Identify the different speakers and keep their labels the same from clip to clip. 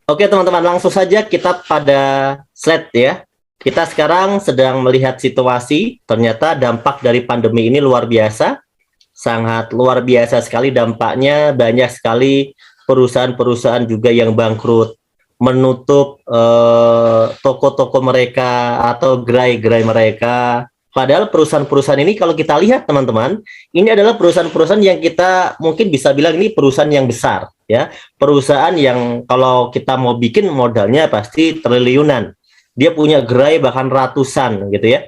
Speaker 1: Oke teman-teman, langsung saja kita pada slide ya. Kita sekarang sedang melihat situasi, ternyata dampak dari pandemi ini luar biasa, sangat luar biasa sekali dampaknya, banyak sekali perusahaan-perusahaan juga yang bangkrut, menutup toko-toko mereka atau gerai-gerai mereka. Padahal perusahaan-perusahaan ini kalau kita lihat teman-teman, ini adalah perusahaan-perusahaan yang kita mungkin bisa bilang ini perusahaan yang besar ya. Perusahaan yang kalau kita mau bikin modalnya pasti triliunan. Dia punya gerai bahkan ratusan gitu ya.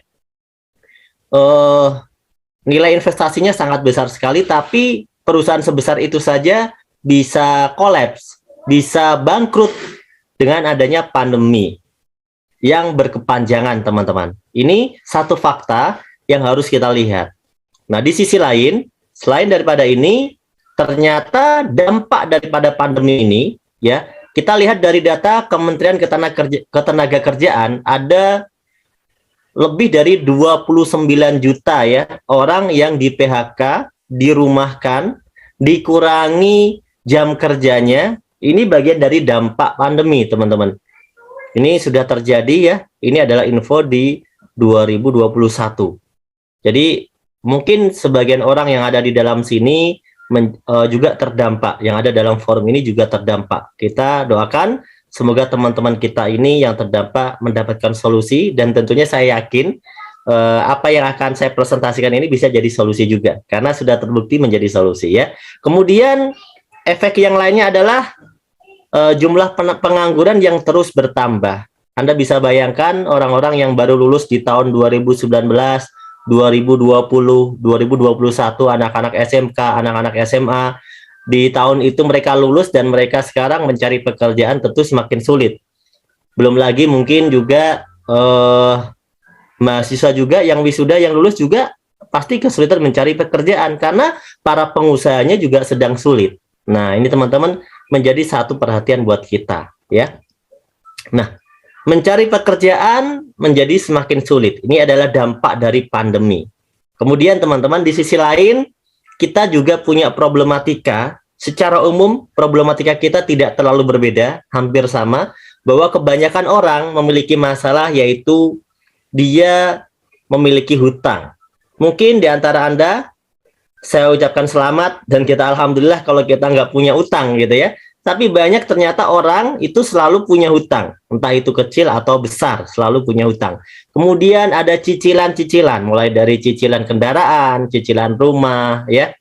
Speaker 1: Nilai investasinya sangat besar sekali, tapi perusahaan sebesar itu saja bisa kolaps, bisa bangkrut dengan adanya pandemi yang berkepanjangan, teman-teman. Ini satu fakta yang harus kita lihat. Nah, di sisi lain, selain daripada ini, ternyata dampak daripada pandemi ini, ya, kita lihat dari data Kementerian Ketenagakerjaan, ada lebih dari 29 juta ya orang yang di PHK, dirumahkan, dikurangi jam kerjanya. Ini bagian dari dampak pandemi, teman-teman. Ini sudah terjadi ya. Ini adalah info di 2021. Jadi mungkin sebagian orang yang ada di dalam sini juga terdampak. Yang ada dalam forum ini juga terdampak. Kita doakan semoga teman-teman kita ini yang terdampak mendapatkan solusi, dan tentunya saya yakin apa yang akan saya presentasikan ini bisa jadi solusi juga karena sudah terbukti menjadi solusi ya. Kemudian efek yang lainnya adalah jumlah pengangguran yang terus bertambah. Anda bisa bayangkan orang-orang yang baru lulus di tahun 2019, 2020, 2021, anak-anak SMK, anak-anak SMA, di tahun itu mereka lulus dan mereka sekarang mencari pekerjaan tentu semakin sulit. Belum lagi mungkin juga mahasiswa juga yang wisuda, yang lulus juga pasti kesulitan mencari pekerjaan karena para pengusahanya juga sedang sulit. Nah, ini teman-teman menjadi satu perhatian buat kita ya. Nah, mencari pekerjaan menjadi semakin sulit. Ini adalah dampak dari pandemi. Kemudian teman-teman di sisi lain kita juga punya problematika. Secara umum problematika kita tidak terlalu berbeda, hampir sama, bahwa kebanyakan orang memiliki masalah yaitu dia memiliki hutang. Mungkin di antara Anda saya ucapkan selamat dan kita alhamdulillah kalau kita nggak punya utang gitu ya. Tapi banyak ternyata orang itu selalu punya hutang, entah itu kecil atau besar, selalu punya hutang. Kemudian ada cicilan-cicilan, mulai dari cicilan kendaraan, cicilan rumah, ya.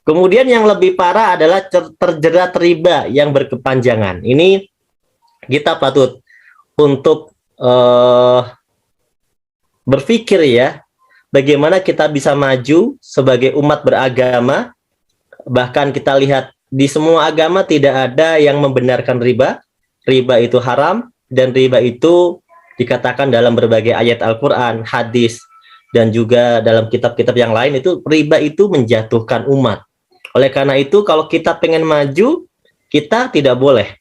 Speaker 1: Kemudian yang lebih parah adalah terjerat riba yang berkepanjangan. Ini kita patut untuk berpikir ya, bagaimana kita bisa maju sebagai umat beragama. Bahkan kita lihat di semua agama tidak ada yang membenarkan riba. Riba itu haram, dan riba itu dikatakan dalam berbagai ayat Al-Quran, hadis, dan juga dalam kitab-kitab yang lain itu riba itu menjatuhkan umat. Oleh karena itu kalau kita pengen maju, kita tidak boleh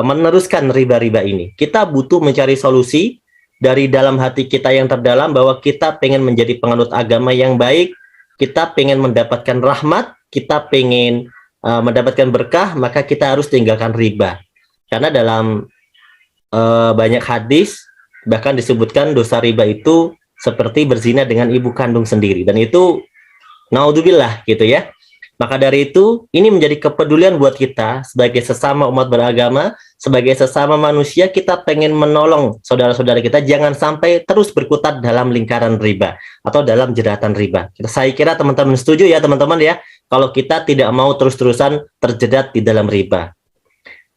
Speaker 1: meneruskan riba-riba ini. Kita butuh mencari solusi dari dalam hati kita yang terdalam bahwa kita pengen menjadi penganut agama yang baik, kita pengen mendapatkan rahmat, kita pengen mendapatkan berkah, maka kita harus tinggalkan riba. Karena dalam banyak hadis bahkan disebutkan dosa riba itu seperti berzina dengan ibu kandung sendiri, dan itu naudzubillah gitu ya. Maka dari itu ini menjadi kepedulian buat kita sebagai sesama umat beragama, sebagai sesama manusia. Kita pengen menolong saudara-saudara kita jangan sampai terus berkutat dalam lingkaran riba atau dalam jeratan riba. Saya kira teman-teman setuju ya teman-teman ya, kalau kita tidak mau terus-terusan terjerat di dalam riba.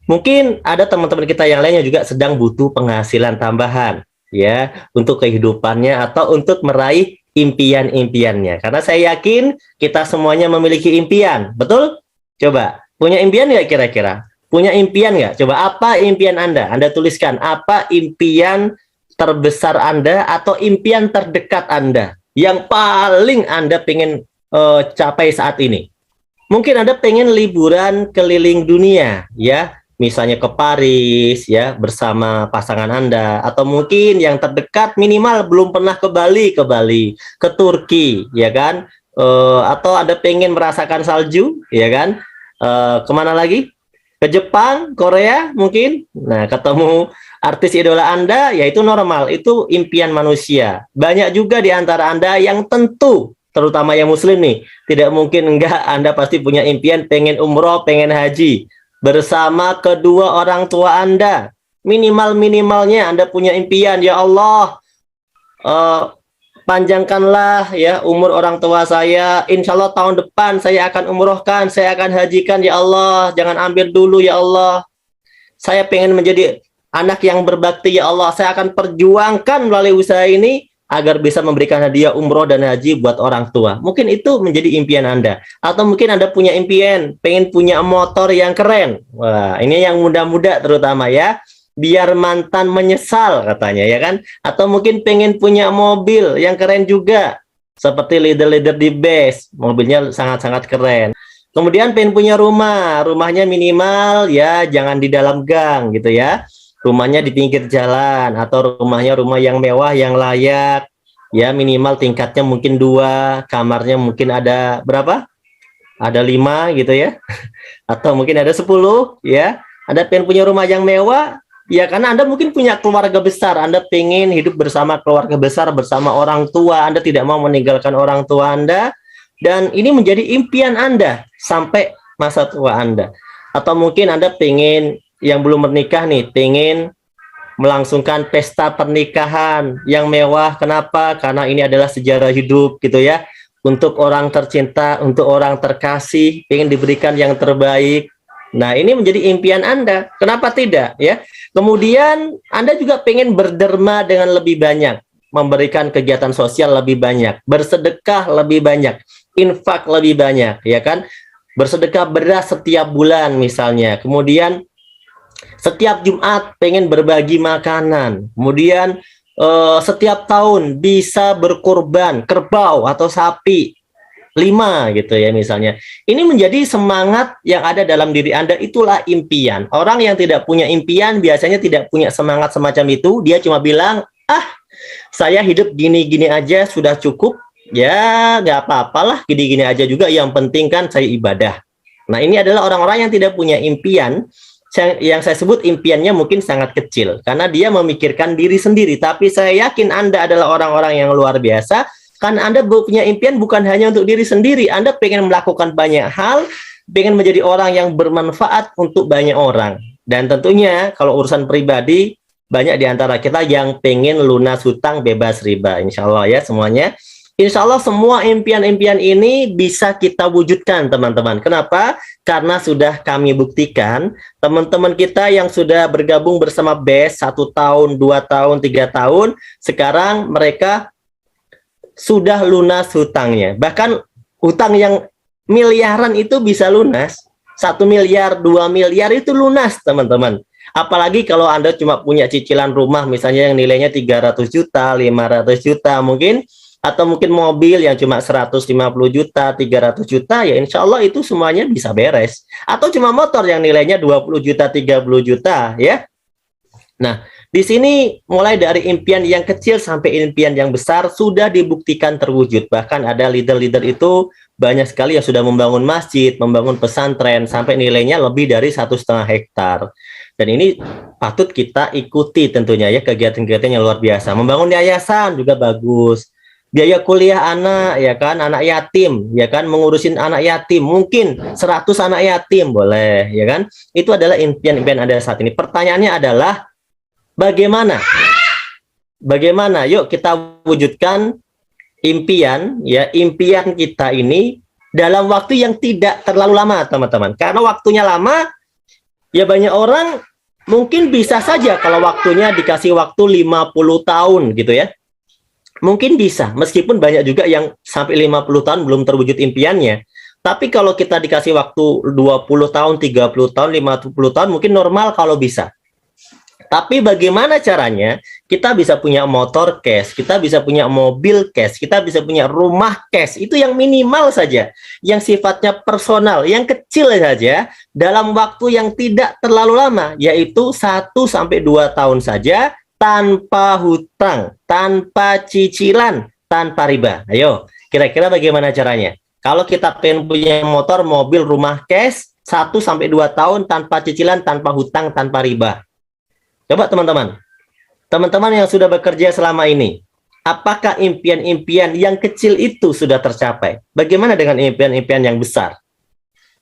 Speaker 1: Mungkin ada teman-teman kita yang lainnya juga sedang butuh penghasilan tambahan ya untuk kehidupannya atau untuk meraih impian-impiannya. Karena saya yakin kita semuanya memiliki impian, betul? Coba, punya impian nggak kira-kira? Punya impian nggak? Coba, apa impian Anda? Anda tuliskan, apa impian terbesar Anda atau impian terdekat Anda yang paling Anda pengen capai saat ini? Mungkin Anda pengen liburan keliling dunia, ya. Misalnya ke Paris ya bersama pasangan Anda, atau mungkin yang terdekat minimal belum pernah ke Bali, ke Turki ya kan, atau Anda pengen merasakan salju ya kan, kemana lagi, ke Jepang, Korea mungkin. Nah, ketemu artis idola Anda, ya itu normal, itu impian manusia. Banyak juga di antara Anda yang tentu, terutama yang muslim nih, tidak mungkin enggak, Anda pasti punya impian pengen umroh, pengen haji bersama kedua orang tua Anda. Minimal-minimalnya Anda punya impian, ya Allah, eh, panjangkanlah ya umur orang tua saya. Insya Allah tahun depan saya akan umrohkan, saya akan hajikan ya Allah. Jangan ambil dulu ya Allah. Saya pengen menjadi anak yang berbakti ya Allah. Saya akan perjuangkan melalui usaha ini agar bisa memberikan hadiah umroh dan haji buat orang tua. Mungkin itu menjadi impian Anda. Atau mungkin Anda punya impian, pengen punya motor yang keren. Wah, ini yang muda-muda terutama ya. Biar mantan menyesal katanya ya kan. Atau mungkin pengen punya mobil yang keren juga. Seperti leader-leader di base. Mobilnya sangat-sangat keren. Kemudian pengen punya rumah. Rumahnya minimal ya jangan di dalam gang gitu ya. Rumahnya di pinggir jalan, atau rumahnya rumah yang mewah, yang layak, ya minimal tingkatnya mungkin 2, kamarnya mungkin ada berapa? Ada 5 gitu ya, atau mungkin ada 10 ya. Anda pengen punya rumah yang mewah, ya karena Anda mungkin punya keluarga besar, Anda pengen hidup bersama keluarga besar, bersama orang tua, Anda tidak mau meninggalkan orang tua Anda, dan ini menjadi impian Anda sampai masa tua Anda. Atau mungkin Anda pengen yang belum menikah nih, pengen melangsungkan pesta pernikahan yang mewah. Kenapa? Karena ini adalah sejarah hidup gitu ya. Untuk orang tercinta, untuk orang terkasih, pengen diberikan yang terbaik. Nah, ini menjadi impian Anda. Kenapa tidak ya? Kemudian Anda juga pengen berderma dengan lebih banyak, memberikan kegiatan sosial lebih banyak, bersedekah lebih banyak, infak lebih banyak, ya kan? Bersedekah beras setiap bulan misalnya. Kemudian setiap Jumat pengen berbagi makanan. Kemudian setiap tahun bisa berkurban kerbau atau sapi 5 gitu ya misalnya. Ini menjadi semangat yang ada dalam diri Anda, itulah impian. Orang yang tidak punya impian biasanya tidak punya semangat semacam itu. Dia cuma bilang, saya hidup gini-gini aja sudah cukup. Ya nggak apa-apalah, gini-gini aja juga. Yang penting kan saya ibadah. Nah, ini adalah orang-orang yang tidak punya impian. Yang saya sebut impiannya mungkin sangat kecil karena dia memikirkan diri sendiri. Tapi saya yakin Anda adalah orang-orang yang luar biasa karena Anda punya impian bukan hanya untuk diri sendiri. Anda pengen melakukan banyak hal, pengen menjadi orang yang bermanfaat untuk banyak orang. Dan tentunya kalau urusan pribadi, banyak di antara kita yang pengen lunas hutang bebas riba. Insya Allah ya semuanya. Insya Allah semua impian-impian ini bisa kita wujudkan teman-teman. Kenapa? Karena sudah kami buktikan teman-teman kita yang sudah bergabung bersama BES 1 tahun, 2 tahun, 3 tahun, sekarang mereka sudah lunas hutangnya. Bahkan hutang yang miliaran itu bisa lunas. 1 miliar, 2 miliar itu lunas teman-teman. Apalagi kalau Anda cuma punya cicilan rumah misalnya yang nilainya 300 juta, 500 juta mungkin, atau mungkin mobil yang cuma 150 juta, 300 juta, ya insya Allah itu semuanya bisa beres. Atau cuma motor yang nilainya 20 juta, 30 juta, ya. Nah, di sini mulai dari impian yang kecil sampai impian yang besar sudah dibuktikan terwujud. Bahkan ada leader-leader itu banyak sekali yang sudah membangun masjid, membangun pesantren, sampai nilainya lebih dari 1,5 hektar. Dan ini patut kita ikuti tentunya ya, kegiatan-kegiatan yang luar biasa. Membangun yayasan juga bagus. Biaya kuliah anak ya kan, anak yatim ya kan, mengurusin anak yatim mungkin 100 anak yatim boleh ya kan. Itu adalah impian-impian Anda saat ini. Pertanyaannya adalah bagaimana yuk kita wujudkan impian ya, impian kita ini dalam waktu yang tidak terlalu lama teman-teman. Karena waktunya lama ya banyak orang mungkin bisa saja kalau waktunya dikasih waktu 50 tahun gitu ya. Mungkin bisa, meskipun banyak juga yang sampai 50 tahun belum terwujud impiannya. Tapi kalau kita dikasih waktu 20 tahun, 30 tahun, 50 tahun, mungkin normal kalau bisa. Tapi bagaimana caranya kita bisa punya motor cash, kita bisa punya mobil cash, kita bisa punya rumah cash, itu yang minimal saja, yang sifatnya personal, yang kecil saja, dalam waktu yang tidak terlalu lama, yaitu 1-2 tahun saja, tanpa hutang, tanpa cicilan, tanpa riba. Ayo, kira-kira bagaimana caranya? Kalau kita pengen punya motor, mobil, rumah cash, 1 sampai 2 tahun tanpa cicilan, tanpa hutang, tanpa riba. Coba teman-teman yang sudah bekerja selama ini, apakah impian-impian yang kecil itu sudah tercapai? Bagaimana dengan impian-impian yang besar?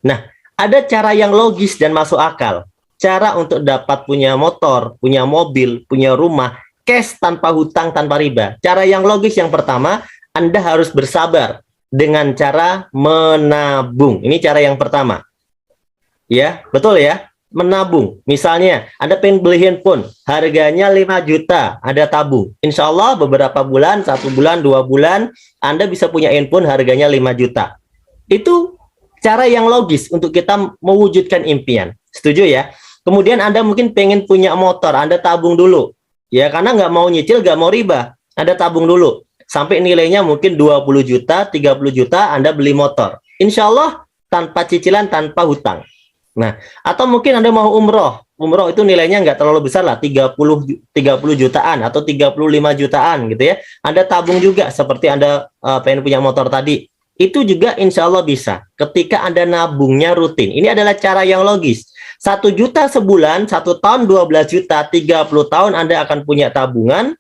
Speaker 1: Nah, ada cara yang logis dan masuk akal. Cara untuk dapat punya motor, punya mobil, punya rumah, cash tanpa hutang, tanpa riba. Cara yang logis yang pertama, Anda harus bersabar dengan cara menabung. Ini cara yang pertama. Ya, betul ya? Menabung. Misalnya, Anda pengen beli handphone, harganya 5 juta, Anda tabung. Insya Allah beberapa bulan, 1 bulan, 2 bulan, Anda bisa punya handphone harganya 5 juta. Itu cara yang logis untuk kita mewujudkan impian. Setuju ya? Kemudian Anda mungkin pengen punya motor, Anda tabung dulu. Ya, karena nggak mau nyicil, nggak mau riba. Anda tabung dulu. Sampai nilainya mungkin 20 juta, 30 juta, Anda beli motor. Insya Allah tanpa cicilan, tanpa hutang. Nah, atau mungkin Anda mau umroh. Umroh itu nilainya nggak terlalu besar lah, 30 jutaan atau 35 jutaan gitu ya. Anda tabung juga seperti Anda pengen punya motor tadi. Itu juga insya Allah bisa ketika Anda nabungnya rutin. Ini adalah cara yang logis. 1 juta sebulan, 1 tahun 12 juta, 30 tahun Anda akan punya tabungan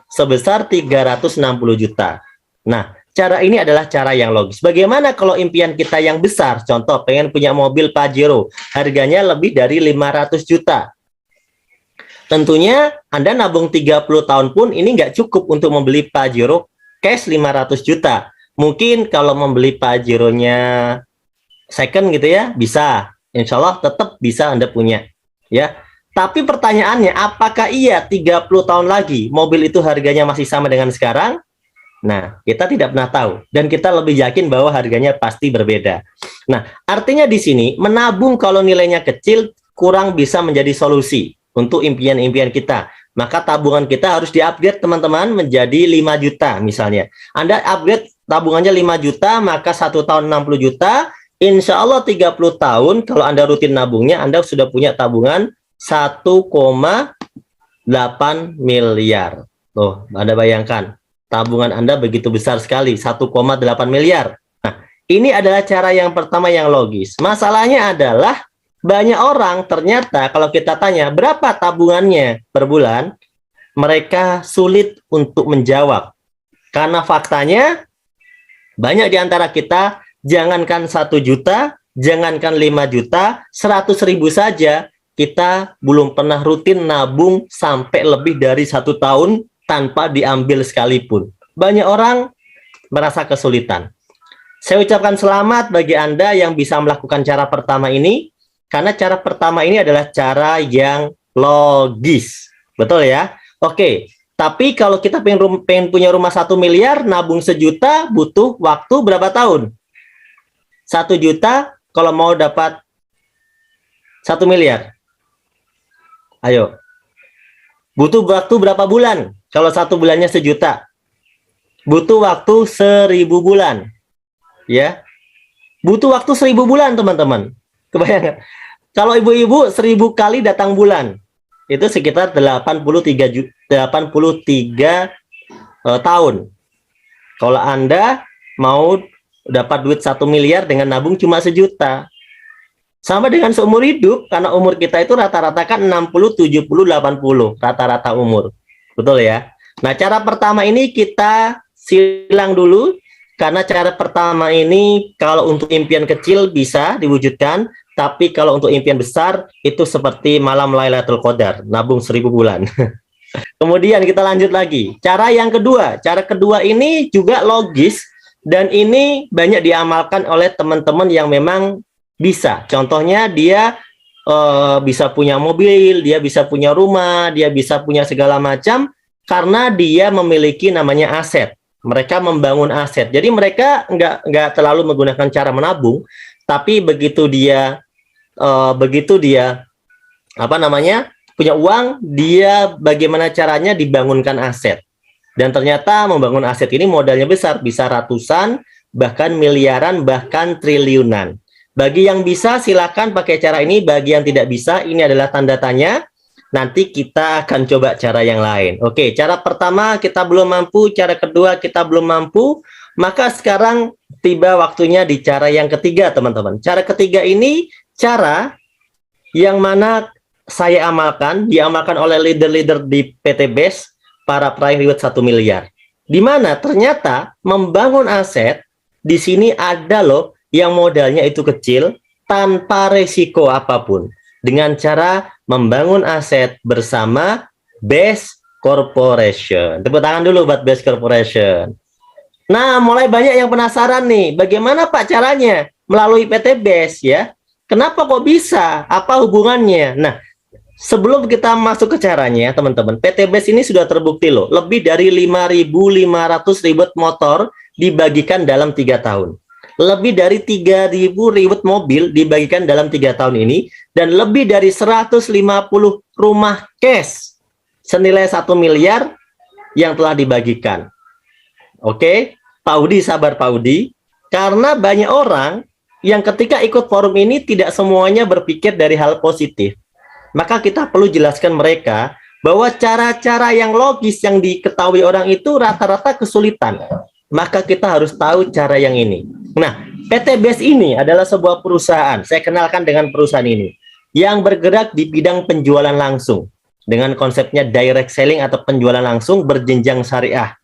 Speaker 1: sebesar 360 juta. Nah, cara ini adalah cara yang logis. Bagaimana kalau impian kita yang besar? Contoh, pengen punya mobil Pajero, harganya lebih dari 500 juta. Tentunya Anda nabung 30 tahun pun ini nggak cukup untuk membeli Pajero cash 500 juta. Mungkin kalau membeli Pajero-nya second gitu ya, bisa. Insya Allah tetap bisa Anda punya. Ya. Tapi pertanyaannya, apakah iya 30 tahun lagi mobil itu harganya masih sama dengan sekarang? Nah, kita tidak pernah tahu. Dan kita lebih yakin bahwa harganya pasti berbeda. Nah, artinya di sini, menabung kalau nilainya kecil, kurang bisa menjadi solusi untuk impian-impian kita. Maka tabungan kita harus di-upgrade teman-teman menjadi 5 juta misalnya. Anda upgrade tabungannya 5 juta, maka 1 tahun 60 juta, insya Allah 30 tahun, kalau Anda rutin nabungnya, Anda sudah punya tabungan 1,8 miliar. Tuh, Anda bayangkan, tabungan Anda begitu besar sekali, 1,8 miliar. Nah, ini adalah cara yang pertama yang logis. Masalahnya adalah, banyak orang ternyata kalau kita tanya berapa tabungannya per bulan, mereka sulit untuk menjawab. Karena faktanya, banyak di antara kita, jangankan 1 juta, jangankan 5 juta, 100.000 saja, kita belum pernah rutin nabung sampai lebih dari 1 tahun tanpa diambil sekalipun. Banyak orang merasa kesulitan. Saya ucapkan selamat bagi Anda yang bisa melakukan cara pertama ini, karena cara pertama ini adalah cara yang logis. Betul ya? Oke. Tapi kalau kita pengen punya rumah 1 miliar, nabung 1 juta, butuh waktu berapa tahun? 1 juta kalau mau dapat 1 miliar. Ayo. Butuh waktu berapa bulan? Kalau 1 bulannya 1 juta. Butuh waktu 1000 bulan. Ya. Butuh waktu 1000 bulan, teman-teman. Kebayang? Kalau ibu-ibu 1000 kali datang bulan, itu sekitar 83 tahun. Kalau Anda mau dapat duit 1 miliar dengan nabung cuma 1 juta. Sama dengan seumur hidup, karena umur kita itu rata-rata kan 60, 70, 80. Rata-rata umur. Betul ya? Nah, cara pertama ini kita silang dulu. Karena cara pertama ini kalau untuk impian kecil bisa diwujudkan, tapi kalau untuk impian besar itu seperti malam Lailatul Qadar, nabung 1000 bulan. Kemudian kita lanjut lagi. Cara yang kedua, cara kedua ini juga logis dan ini banyak diamalkan oleh teman-teman yang memang bisa. Contohnya dia bisa punya mobil, dia bisa punya rumah, dia bisa punya segala macam karena dia memiliki namanya aset. Mereka membangun aset. Jadi mereka nggak terlalu menggunakan cara menabung, tapi begitu dia punya uang, dia bagaimana caranya dibangunkan aset. Dan ternyata membangun aset ini modalnya besar, bisa ratusan, bahkan miliaran, bahkan triliunan. Bagi yang bisa silakan pakai cara ini, bagi yang tidak bisa ini adalah tanda tanya. Nanti kita akan coba cara yang lain. Oke, cara pertama kita belum mampu, cara kedua kita belum mampu, maka sekarang tiba waktunya di cara yang ketiga, teman-teman. Cara ketiga ini cara yang mana saya amalkan, diamalkan oleh leader-leader di PT BES, para peraih reward 1 miliar. Di mana ternyata membangun aset, di sini ada loh yang modalnya itu kecil, tanpa resiko apapun. Dengan cara membangun aset bersama BES Corporation. Tepuk tangan dulu buat BES Corporation. Nah, mulai banyak yang penasaran nih, bagaimana Pak caranya melalui PT BES ya? Kenapa kok bisa? Apa hubungannya? Nah, sebelum kita masuk ke caranya, teman-teman, PT BES ini sudah terbukti loh, lebih dari 5.500 reward motor dibagikan dalam 3 tahun. Lebih dari 3.000 reward mobil dibagikan dalam 3 tahun ini, dan lebih dari 150 rumah cash senilai 1 miliar yang telah dibagikan. Oke, Pak Udi, sabar Pak Udi, karena banyak orang yang ketika ikut forum ini tidak semuanya berpikir dari hal positif. Maka kita perlu jelaskan mereka bahwa cara-cara yang logis yang diketahui orang itu rata-rata kesulitan. Maka kita harus tahu cara yang ini. Nah, PT BES ini adalah sebuah perusahaan, saya kenalkan dengan perusahaan ini, yang bergerak di bidang penjualan langsung, dengan konsepnya direct selling atau penjualan langsung berjenjang syariah.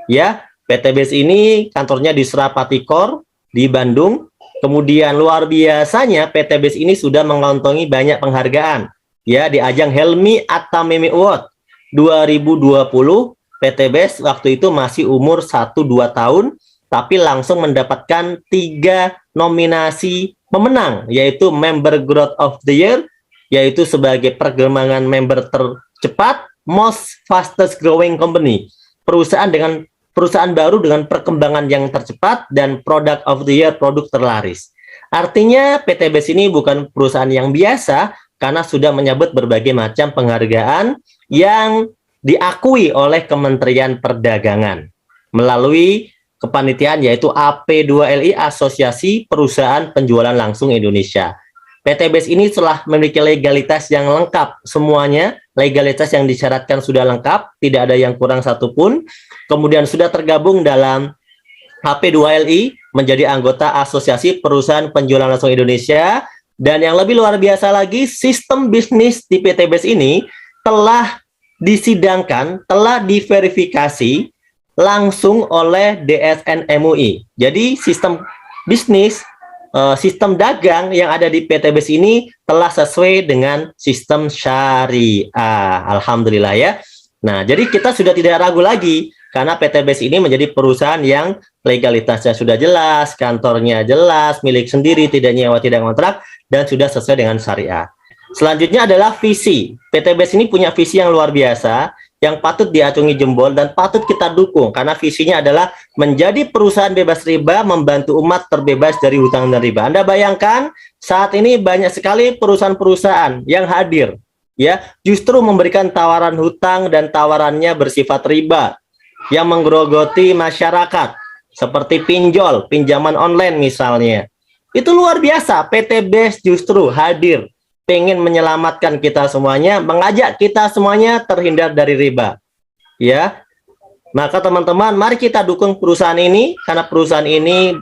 Speaker 1: Ya, PT BES ini kantornya di Surapati Core di Bandung. Kemudian luar biasanya PT BES ini sudah mengantongi banyak penghargaan. Ya, di ajang Helmi Atamimi Award 2020, PT BES waktu itu masih umur 1-2 tahun, tapi langsung mendapatkan 3 nominasi pemenang, yaitu Member Growth of the Year, yaitu sebagai perkembangan member tercepat, Most Fastest Growing Company, perusahaan baru dengan perkembangan yang tercepat, dan Product of the Year, produk terlaris. Artinya PT BES ini bukan perusahaan yang biasa karena sudah menyabet berbagai macam penghargaan yang diakui oleh Kementerian Perdagangan melalui kepanitiaan yaitu AP2LI, Asosiasi Perusahaan Penjualan Langsung Indonesia. PT BES ini telah memiliki legalitas yang lengkap semuanya, legalitas yang disyaratkan sudah lengkap, tidak ada yang kurang satupun. Kemudian sudah tergabung dalam AP2LI, menjadi anggota Asosiasi Perusahaan Penjualan Langsung Indonesia, dan yang lebih luar biasa lagi, sistem bisnis di PT BES ini telah disidangkan, telah diverifikasi langsung oleh DSN MUI. Jadi sistem bisnis, sistem dagang yang ada di PT BES ini telah sesuai dengan sistem syariah. Alhamdulillah ya. Nah, jadi kita sudah tidak ragu lagi karena PT BES ini menjadi perusahaan yang legalitasnya sudah jelas, kantornya jelas, milik sendiri, tidak nyewa, tidak kontrak, dan sudah sesuai dengan syariah. Selanjutnya adalah visi. PT BES ini punya visi yang luar biasa, yang patut diacungi jempol dan patut kita dukung, karena visinya adalah menjadi perusahaan bebas riba, membantu umat terbebas dari hutang dan riba. Anda bayangkan, saat ini banyak sekali perusahaan-perusahaan yang hadir, ya, justru memberikan tawaran hutang dan tawarannya bersifat riba, yang menggerogoti masyarakat, seperti pinjol, pinjaman online misalnya. Itu luar biasa, PT BES justru hadir, pengen menyelamatkan kita semuanya, mengajak kita semuanya terhindar dari riba. Ya, maka teman-teman, mari kita dukung perusahaan ini, karena perusahaan ini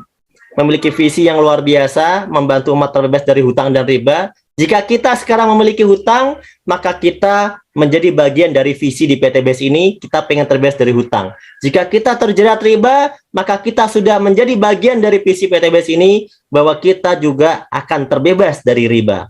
Speaker 1: memiliki visi yang luar biasa, membantu umat terbebas dari hutang dan riba. Jika kita sekarang memiliki hutang, maka kita menjadi bagian dari visi di PT BES ini, kita pengen terbebas dari hutang. Jika kita terjerat riba, maka kita sudah menjadi bagian dari visi PT BES ini, bahwa kita juga akan terbebas dari riba.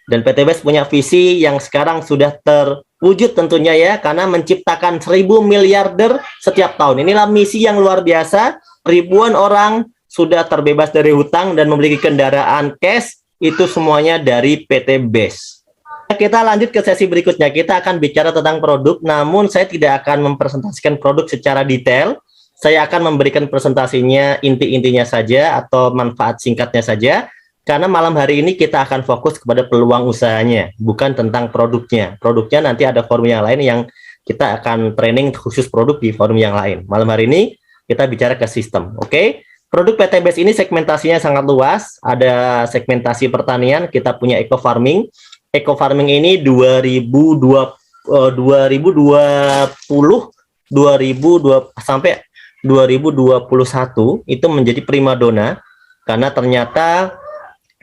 Speaker 1: Dan PT BES punya visi yang sekarang sudah terwujud tentunya ya, karena menciptakan 1.000 miliarder setiap tahun. Inilah misi yang luar biasa, ribuan orang sudah terbebas dari hutang dan memiliki kendaraan cash, itu semuanya dari PT BES. Kita lanjut ke sesi berikutnya, kita akan bicara tentang produk, namun saya tidak akan mempresentasikan produk secara detail, saya akan memberikan presentasinya inti-intinya saja atau manfaat singkatnya saja. Karena malam hari ini kita akan fokus kepada peluang usahanya, bukan tentang produknya. Produknya nanti ada forum yang lain yang kita akan training khusus produk di forum yang lain. Malam hari ini kita bicara ke sistem, oke? Produk PT BES ini segmentasinya sangat luas. Ada segmentasi pertanian, kita punya eco farming. Eco farming ini 2020 sampai 2021 itu menjadi primadona, karena ternyata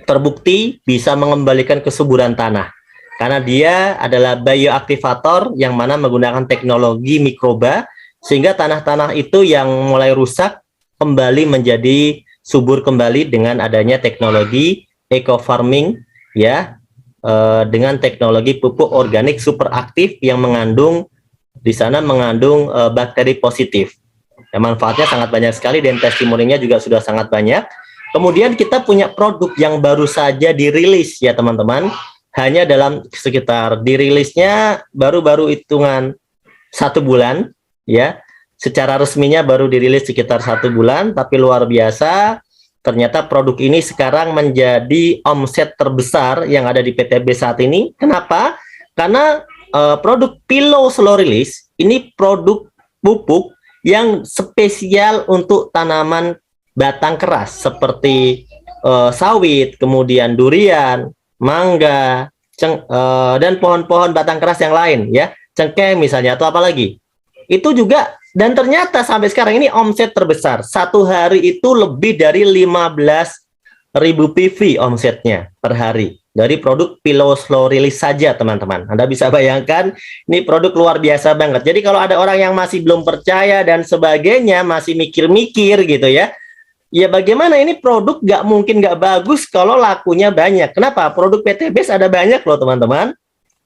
Speaker 1: terbukti bisa mengembalikan kesuburan tanah. Karena dia adalah bioaktivator yang mana menggunakan teknologi mikroba, sehingga tanah-tanah itu yang mulai rusak kembali menjadi subur kembali dengan adanya teknologi eco farming, ya, dengan teknologi pupuk organik super aktif yang mengandung di sana mengandung bakteri positif. Ya, manfaatnya sangat banyak sekali dan testimoninya juga sudah sangat banyak. Kemudian kita punya produk yang baru saja dirilis ya teman-teman. Hanya dalam sekitar dirilisnya baru-baru hitungan 1 bulan ya. Secara resminya baru dirilis sekitar 1 bulan, tapi luar biasa. Ternyata produk ini sekarang menjadi omset terbesar yang ada di PTB saat ini. Kenapa? Karena produk Pillow Slow Release ini produk pupuk yang spesial untuk tanaman batang keras seperti sawit, kemudian durian, mangga, dan pohon-pohon batang keras yang lain ya, cengkeh misalnya atau apa lagi. Itu juga, dan ternyata sampai sekarang ini omset terbesar. Satu hari itu lebih dari 15.000 PV omsetnya per hari dari produk Pillow Slow Release saja teman-teman. Anda bisa bayangkan ini produk luar biasa banget. Jadi kalau ada orang yang masih belum percaya dan sebagainya, masih mikir-mikir gitu ya, ya bagaimana ini produk nggak mungkin nggak bagus kalau lakunya banyak. Kenapa? Produk PTBS ada banyak loh teman-teman.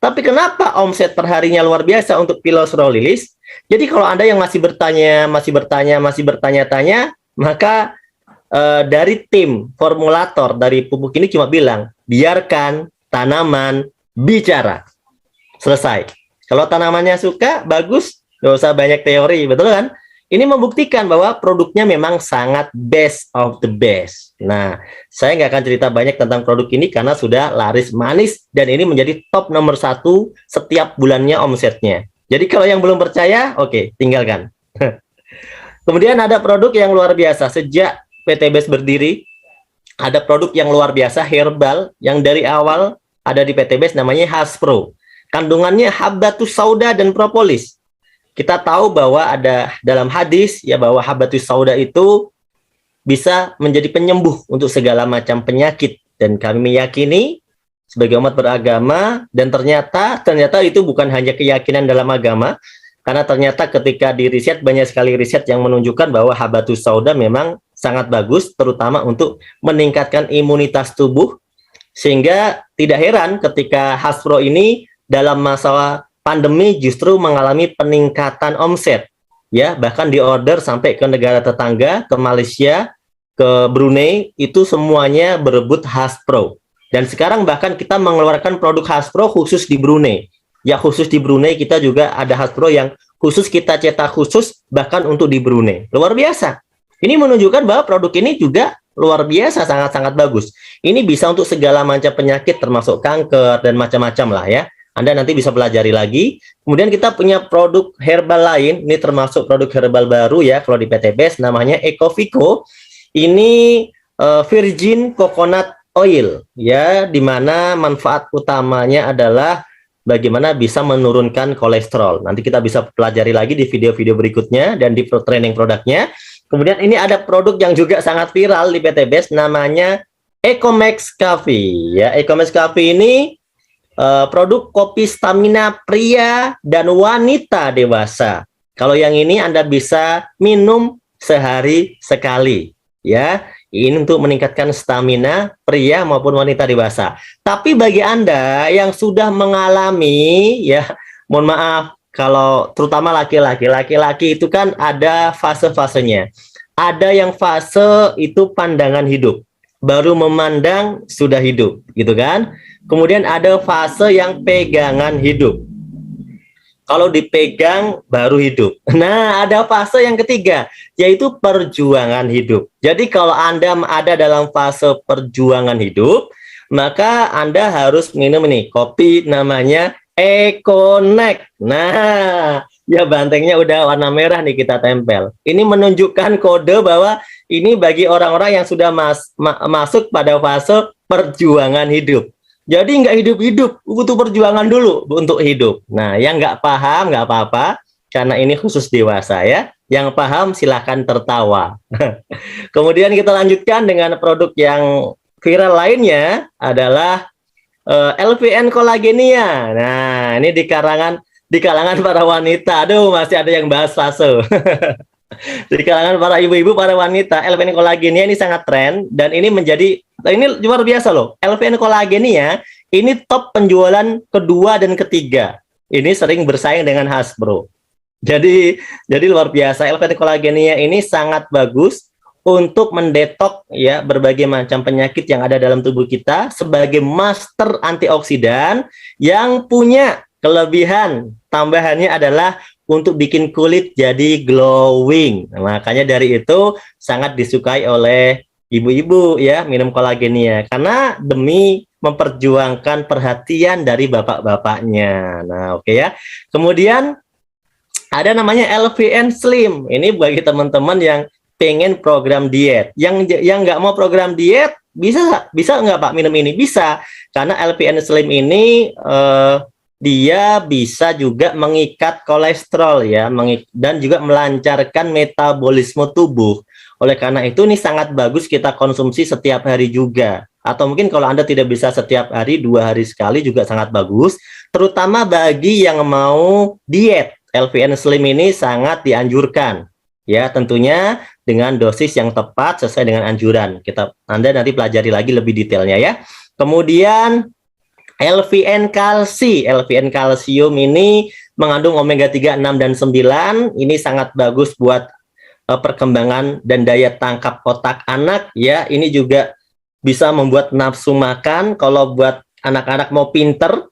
Speaker 1: Tapi kenapa omset perharinya luar biasa untuk Pillow Slow Release? Jadi kalau Anda yang masih bertanya-tanya, maka dari tim formulator dari pupuk ini cuma bilang, biarkan tanaman bicara. Selesai. Kalau tanamannya suka, bagus, nggak usah banyak teori, betul kan? Ini membuktikan bahwa produknya memang sangat best of the best. Nah, saya nggak akan cerita banyak tentang produk ini karena sudah laris manis dan ini menjadi top nomor 1 setiap bulannya omsetnya. Jadi kalau yang belum percaya, oke, tinggalkan. Kemudian ada produk yang luar biasa. Sejak PTBS berdiri, ada produk yang luar biasa herbal yang dari awal ada di PTBS namanya Haspro. Kandungannya Habbatus Sauda dan propolis. Kita tahu bahwa ada dalam hadis ya bahwa Habbatus Sauda itu bisa menjadi penyembuh untuk segala macam penyakit, dan kami meyakini sebagai umat beragama, dan ternyata itu bukan hanya keyakinan dalam agama, karena ternyata ketika di riset banyak sekali riset yang menunjukkan bahwa Habbatus Sauda memang sangat bagus terutama untuk meningkatkan imunitas tubuh, sehingga tidak heran ketika Haspro ini dalam masa pandemi justru mengalami peningkatan omset ya, bahkan diorder sampai ke negara tetangga, ke Malaysia, ke Brunei, itu semuanya berebut Haspro. Dan sekarang bahkan kita mengeluarkan produk Haspro khusus di Brunei. Ya khusus di Brunei kita juga ada Haspro yang khusus kita cetak khusus bahkan untuk di Brunei. Luar biasa. Ini menunjukkan bahwa produk ini juga luar biasa, sangat-sangat bagus. Ini bisa untuk segala macam penyakit termasuk kanker dan macam-macam lah ya. Anda nanti bisa pelajari lagi. Kemudian kita punya produk herbal lain, ini termasuk produk herbal baru ya kalau di PTBS, namanya Ecovico. Ini virgin coconut oil ya, dimana manfaat utamanya adalah bagaimana bisa menurunkan kolesterol. Nanti kita bisa pelajari lagi di video-video berikutnya dan di training produknya. Kemudian ini ada produk yang juga sangat viral di PTBS, namanya Ecomax Coffee ya. Ecomax Coffee ini produk kopi stamina pria dan wanita dewasa. Kalau yang ini Anda bisa minum sehari sekali ya. Ini untuk meningkatkan stamina pria maupun wanita dewasa. Tapi bagi Anda yang sudah mengalami ya, mohon maaf kalau terutama laki-laki itu kan ada fase-fasenya. Ada yang fase itu pandangan hidup. Baru memandang sudah hidup, gitu kan? Kemudian ada fase yang pegangan hidup. Kalau dipegang baru hidup. Nah, ada fase yang ketiga, yaitu perjuangan hidup. Jadi kalau Anda ada dalam fase perjuangan hidup, maka Anda harus minum ini, kopi namanya Econex. Nah, ya bantengnya udah warna merah nih kita tempel. Ini menunjukkan kode bahwa ini bagi orang-orang yang sudah masuk pada fase perjuangan hidup. Jadi nggak hidup-hidup, butuh perjuangan dulu untuk hidup. Nah, yang nggak paham nggak apa-apa, karena ini khusus dewasa ya. Yang paham silahkan tertawa. Kemudian kita lanjutkan dengan produk yang viral lainnya adalah LVN kolagenia. Nah, ini di kalangan para wanita. Aduh, masih ada yang bahas fase. Di kalangan para ibu-ibu, para wanita, LVN kolagenia ini sangat tren dan ini luar biasa loh. LVN kolagenia ini top penjualan kedua dan ketiga. Ini sering bersaing dengan Hasbro. Jadi luar biasa. LVN kolagenia ini sangat bagus untuk mendetok ya berbagai macam penyakit yang ada dalam tubuh kita sebagai master antioksidan yang punya kelebihan tambahannya adalah untuk bikin kulit jadi glowing. Nah, makanya dari itu sangat disukai oleh ibu-ibu ya minum kolagenia karena demi memperjuangkan perhatian dari bapak-bapaknya. Nah, oke ya. Kemudian ada namanya LVN Slim. Ini bagi teman-teman yang pengen program diet, yang nggak mau program diet bisa nggak Pak minum ini? Bisa, karena LVN Slim ini dia bisa juga mengikat kolesterol ya, dan juga melancarkan metabolisme tubuh. Oleh karena itu ini sangat bagus kita konsumsi setiap hari juga. Atau mungkin kalau Anda tidak bisa setiap hari, 2 hari sekali juga sangat bagus. Terutama bagi yang mau diet, LVN Slim ini sangat dianjurkan. Ya, tentunya dengan dosis yang tepat sesuai dengan anjuran. Anda nanti pelajari lagi lebih detailnya ya. Kemudian LVN kalsi. LVN kalsium ini mengandung omega 3, 6 dan 9. Ini sangat bagus buat perkembangan dan daya tangkap otak anak ya. Ini juga bisa membuat nafsu makan. Kalau buat anak-anak mau pinter,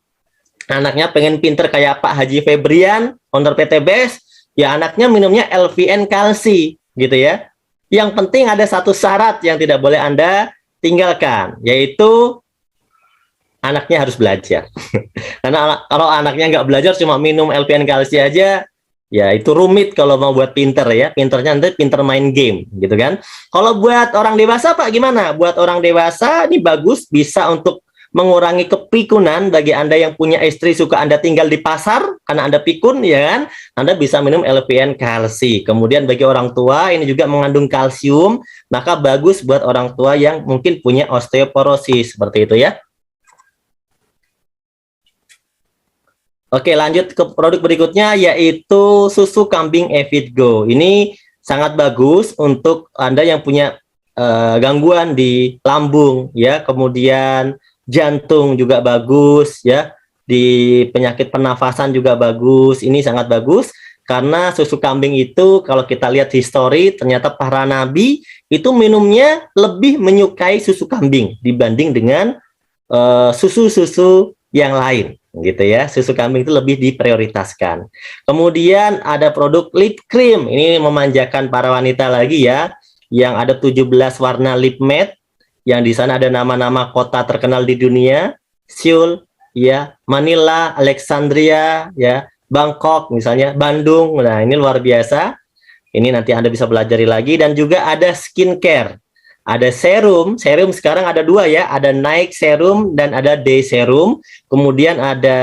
Speaker 1: anaknya pengen pinter kayak Pak Haji Febrian, owner PT BEST, ya anaknya minumnya LVN kalsi gitu ya. Yang penting ada satu syarat yang tidak boleh Anda tinggalkan, yaitu anaknya harus belajar. Karena kalau anaknya nggak belajar cuma minum LVN kalsi aja, ya itu rumit kalau mau buat pinter ya. Pinternya nanti pinter main game gitu kan. Kalau buat orang dewasa Pak gimana? Buat orang dewasa ini bagus, bisa untuk mengurangi kepikunan. Bagi Anda yang punya istri suka Anda tinggal di pasar karena Anda pikun ya kan, Anda bisa minum LVN kalsi. Kemudian bagi orang tua ini juga mengandung kalsium, maka bagus buat orang tua yang mungkin punya osteoporosis seperti itu ya. Oke, lanjut ke produk berikutnya yaitu susu kambing Evitgo. Ini sangat bagus untuk Anda yang punya gangguan di lambung ya, kemudian jantung juga bagus ya, di penyakit pernafasan juga bagus. Ini sangat bagus karena susu kambing itu kalau kita lihat histori ternyata para nabi itu minumnya lebih menyukai susu kambing dibanding dengan susu-susu yang lain gitu ya. Susu kambing itu lebih diprioritaskan. Kemudian ada produk lip cream. Ini memanjakan para wanita lagi ya, yang ada 17 warna lip matte, yang di sana ada nama-nama kota terkenal di dunia, Seoul, ya, Manila, Alexandria, ya, Bangkok, misalnya Bandung. Nah, ini luar biasa. Ini nanti Anda bisa pelajari lagi. Dan juga ada skincare. Ada serum sekarang ada 2 ya, ada night serum dan ada day serum. Kemudian ada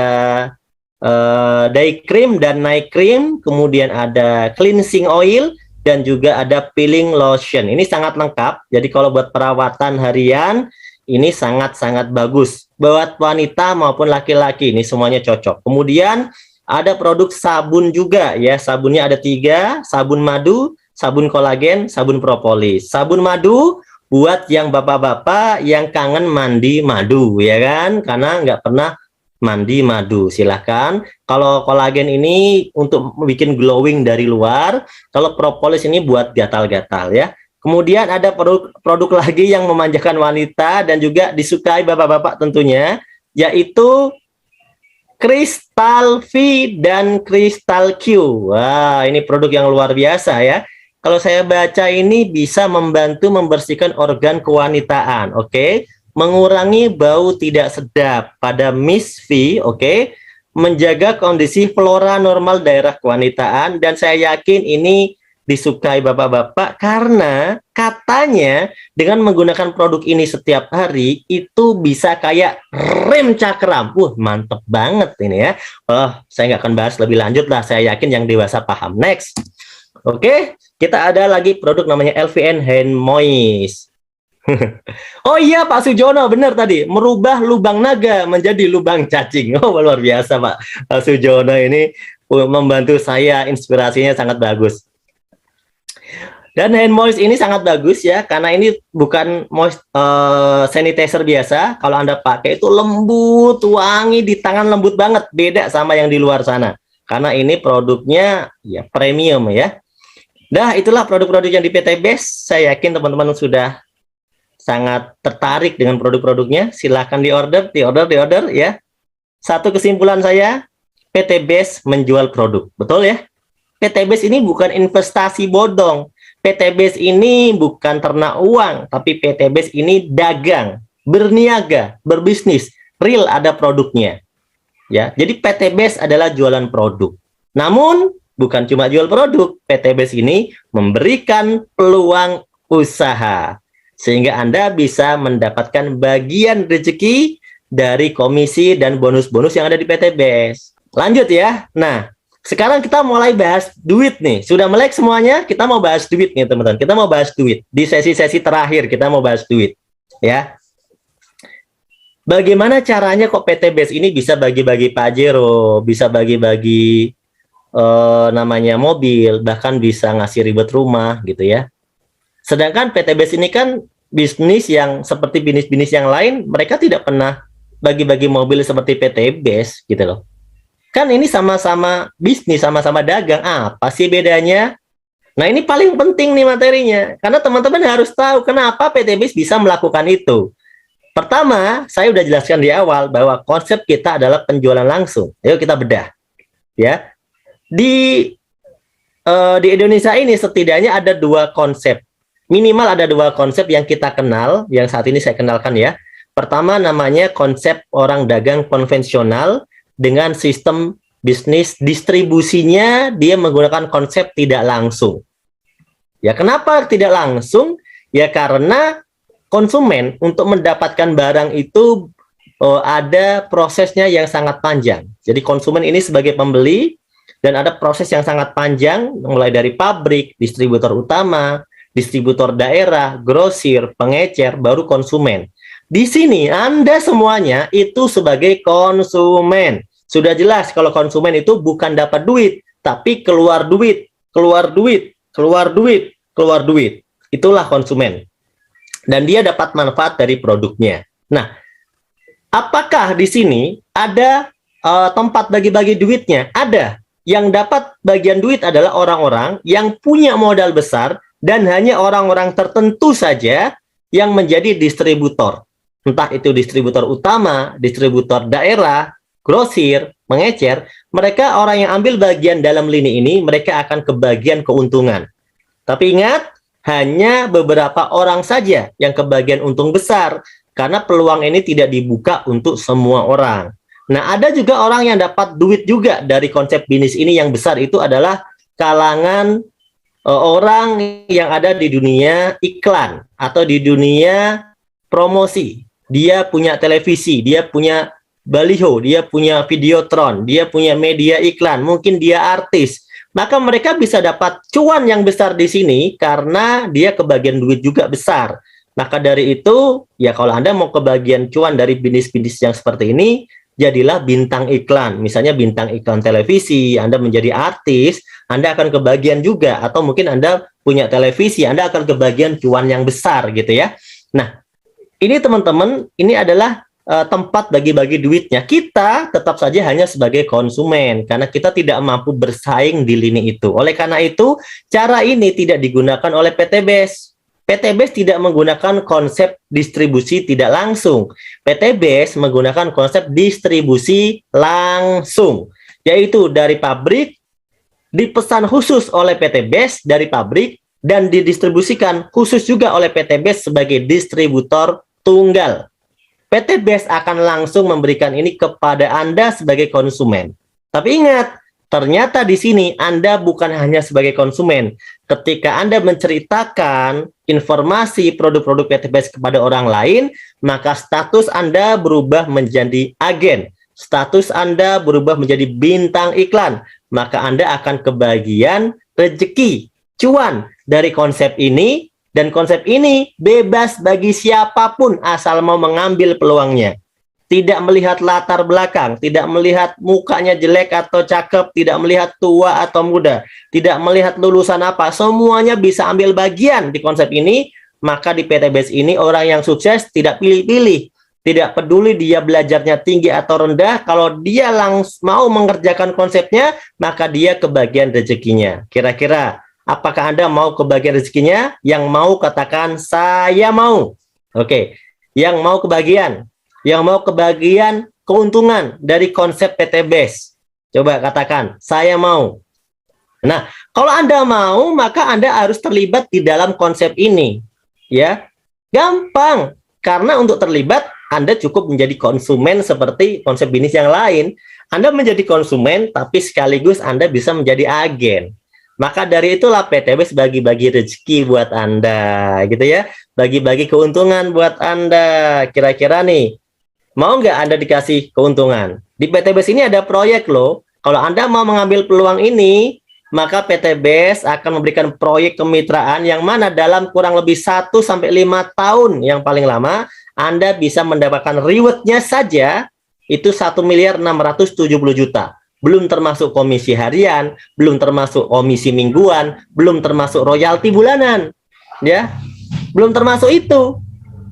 Speaker 1: day cream dan night cream. Kemudian ada cleansing oil. Dan juga ada peeling lotion. Ini sangat lengkap. Jadi kalau buat perawatan harian, ini sangat-sangat bagus. Buat wanita maupun laki-laki, ini semuanya cocok. Kemudian ada produk sabun juga ya. Sabunnya ada 3, sabun madu, sabun kolagen, sabun propolis. Sabun madu buat yang bapak-bapak yang kangen mandi madu ya kan. Karena nggak pernah mandi madu, silahkan. Kalau kolagen ini untuk bikin glowing dari luar, kalau propolis ini buat gatal-gatal ya. Kemudian ada produk lagi yang memanjakan wanita dan juga disukai bapak-bapak tentunya, yaitu Crystal V dan Crystal Q. Wah, ini produk yang luar biasa ya. Kalau saya baca ini bisa membantu membersihkan organ kewanitaan, oke? Mengurangi bau tidak sedap pada Miss V, oke? Menjaga kondisi flora normal daerah kewanitaan, dan saya yakin ini disukai bapak-bapak karena katanya dengan menggunakan produk ini setiap hari itu bisa kayak rem cakram. Mantep banget ini ya. Saya nggak akan bahas lebih lanjut lah, saya yakin yang dewasa paham. Next. Oke, kita ada lagi produk namanya LVN Hand Moist. Oh iya Pak Sujono, benar tadi, merubah lubang naga menjadi lubang cacing. Oh luar biasa Pak, Pak Sujono ini membantu saya, inspirasinya sangat bagus. Dan hand moist ini sangat bagus ya, karena ini bukan sanitizer biasa. Kalau Anda pakai itu lembut, wangi, di tangan lembut banget, beda sama yang di luar sana. Karena ini produknya ya premium ya. Nah, itulah produk-produk yang di PT Best. Saya yakin teman-teman sudah sangat tertarik dengan produk-produknya. Silahkan diorder ya. Satu kesimpulan saya, PT Best menjual produk, betul ya? PT Base ini bukan investasi bodong. PT Base ini bukan ternak uang, tapi PT Base ini dagang, berniaga, berbisnis, real ada produknya. Ya, jadi PT Base adalah jualan produk. Namun bukan cuma jual produk, PT Base ini memberikan peluang usaha sehingga Anda bisa mendapatkan bagian rezeki dari komisi dan bonus-bonus yang ada di PT Base. Lanjut ya. Nah, sekarang kita mulai bahas duit nih. Sudah melek semuanya? Kita mau bahas duit nih, teman-teman. Kita mau bahas duit. Di sesi-sesi terakhir kita mau bahas duit. Ya. Bagaimana caranya kok PT Base ini bisa bagi-bagi Pajero, bisa bagi-bagi namanya mobil, bahkan bisa ngasih ribet rumah gitu ya. Sedangkan PT Base ini kan bisnis yang seperti bisnis-bisnis yang lain, mereka tidak pernah bagi-bagi mobil seperti PT Base gitu loh. Kan ini sama-sama bisnis, sama-sama dagang. Apa sih bedanya? Nah, ini paling penting nih materinya. Karena teman-teman harus tahu kenapa PT BIS bisa melakukan itu. Pertama, saya udah jelaskan di awal bahwa konsep kita adalah penjualan langsung. Ayo kita bedah. Ya. Di Indonesia ini setidaknya ada dua konsep. Minimal ada dua konsep yang kita kenal, yang saat ini saya kenalkan ya. Pertama namanya konsep orang dagang konvensional, dengan sistem bisnis distribusinya dia menggunakan konsep tidak langsung. Ya, kenapa tidak langsung? Ya karena konsumen untuk mendapatkan barang itu ada prosesnya yang sangat panjang. Jadi konsumen ini sebagai pembeli dan ada proses yang sangat panjang mulai dari pabrik, distributor utama, distributor daerah, grosir, pengecer, baru konsumen. Di sini Anda semuanya itu sebagai konsumen. Sudah jelas kalau konsumen itu bukan dapat duit, tapi keluar duit, keluar duit, keluar duit, keluar duit. Itulah konsumen. Dan dia dapat manfaat dari produknya. Nah, apakah di sini ada tempat bagi-bagi duitnya? Ada. Yang dapat bagian duit adalah orang-orang yang punya modal besar dan hanya orang-orang tertentu saja yang menjadi distributor. Entah itu distributor utama, distributor daerah, grosir, mengecer, mereka orang yang ambil bagian dalam lini ini, mereka akan kebagian keuntungan. Tapi ingat, hanya beberapa orang saja yang kebagian untung besar, karena peluang ini tidak dibuka untuk semua orang. Nah, ada juga orang yang dapat duit juga dari konsep bisnis ini yang besar, itu adalah kalangan orang yang ada di dunia iklan, atau di dunia promosi. Dia punya televisi, dia punya baliho, dia punya videotron, dia punya media iklan, mungkin dia artis. Maka mereka bisa dapat cuan yang besar di sini karena dia kebagian duit juga besar. Maka dari itu, ya kalau Anda mau kebagian cuan dari bisnis-bisnis yang seperti ini, jadilah bintang iklan. Misalnya bintang iklan televisi, Anda menjadi artis, Anda akan kebagian juga. Atau mungkin Anda punya televisi, Anda akan kebagian cuan yang besar gitu ya. Nah, ini teman-teman, ini adalah tempat bagi-bagi duitnya. Kita tetap saja hanya sebagai konsumen karena kita tidak mampu bersaing di lini itu. Oleh karena itu, cara ini tidak digunakan oleh PT Base. PT Base tidak menggunakan konsep distribusi tidak langsung. PT Base menggunakan konsep distribusi langsung, yaitu dari pabrik dipesan khusus oleh PT Base dari pabrik dan didistribusikan khusus juga oleh PT Base sebagai distributor tunggal. PT Base akan langsung memberikan ini kepada Anda sebagai konsumen. Tapi ingat, ternyata di sini Anda bukan hanya sebagai konsumen. Ketika Anda menceritakan informasi produk-produk PT Base kepada orang lain, maka status Anda berubah menjadi agen. Status Anda berubah menjadi bintang iklan. Maka Anda akan kebagian rezeki, cuan dari konsep ini. Dan konsep ini bebas bagi siapapun asal mau mengambil peluangnya. Tidak melihat latar belakang, tidak melihat mukanya jelek atau cakep, tidak melihat tua atau muda, tidak melihat lulusan apa, semuanya bisa ambil bagian di konsep ini. Maka di PTBS ini orang yang sukses tidak pilih-pilih, tidak peduli dia belajarnya tinggi atau rendah, kalau dia langsung mau mengerjakan konsepnya, maka dia kebagian rezekinya. Kira-kira apakah Anda mau kebagian rezekinya? Yang mau katakan saya mau. Oke, yang mau kebagian keuntungan dari konsep PTBS. Coba katakan, saya mau. Nah, kalau Anda mau, maka Anda harus terlibat di dalam konsep ini. Ya, gampang. Karena untuk terlibat, Anda cukup menjadi konsumen seperti konsep bisnis yang lain. Anda menjadi konsumen, tapi sekaligus Anda bisa menjadi agen. Maka dari itulah PTBS bagi-bagi rezeki buat Anda, gitu ya. Bagi-bagi keuntungan buat Anda. Kira-kira nih, mau nggak Anda dikasih keuntungan? Di PTBS ini ada proyek loh. Kalau Anda mau mengambil peluang ini, maka PTBS akan memberikan proyek kemitraan yang mana dalam kurang lebih 1-5 tahun yang paling lama, Anda bisa mendapatkan reward-nya saja itu 1.670.000.000. Belum termasuk komisi harian, belum termasuk komisi mingguan, belum termasuk royalti bulanan, ya, belum termasuk itu.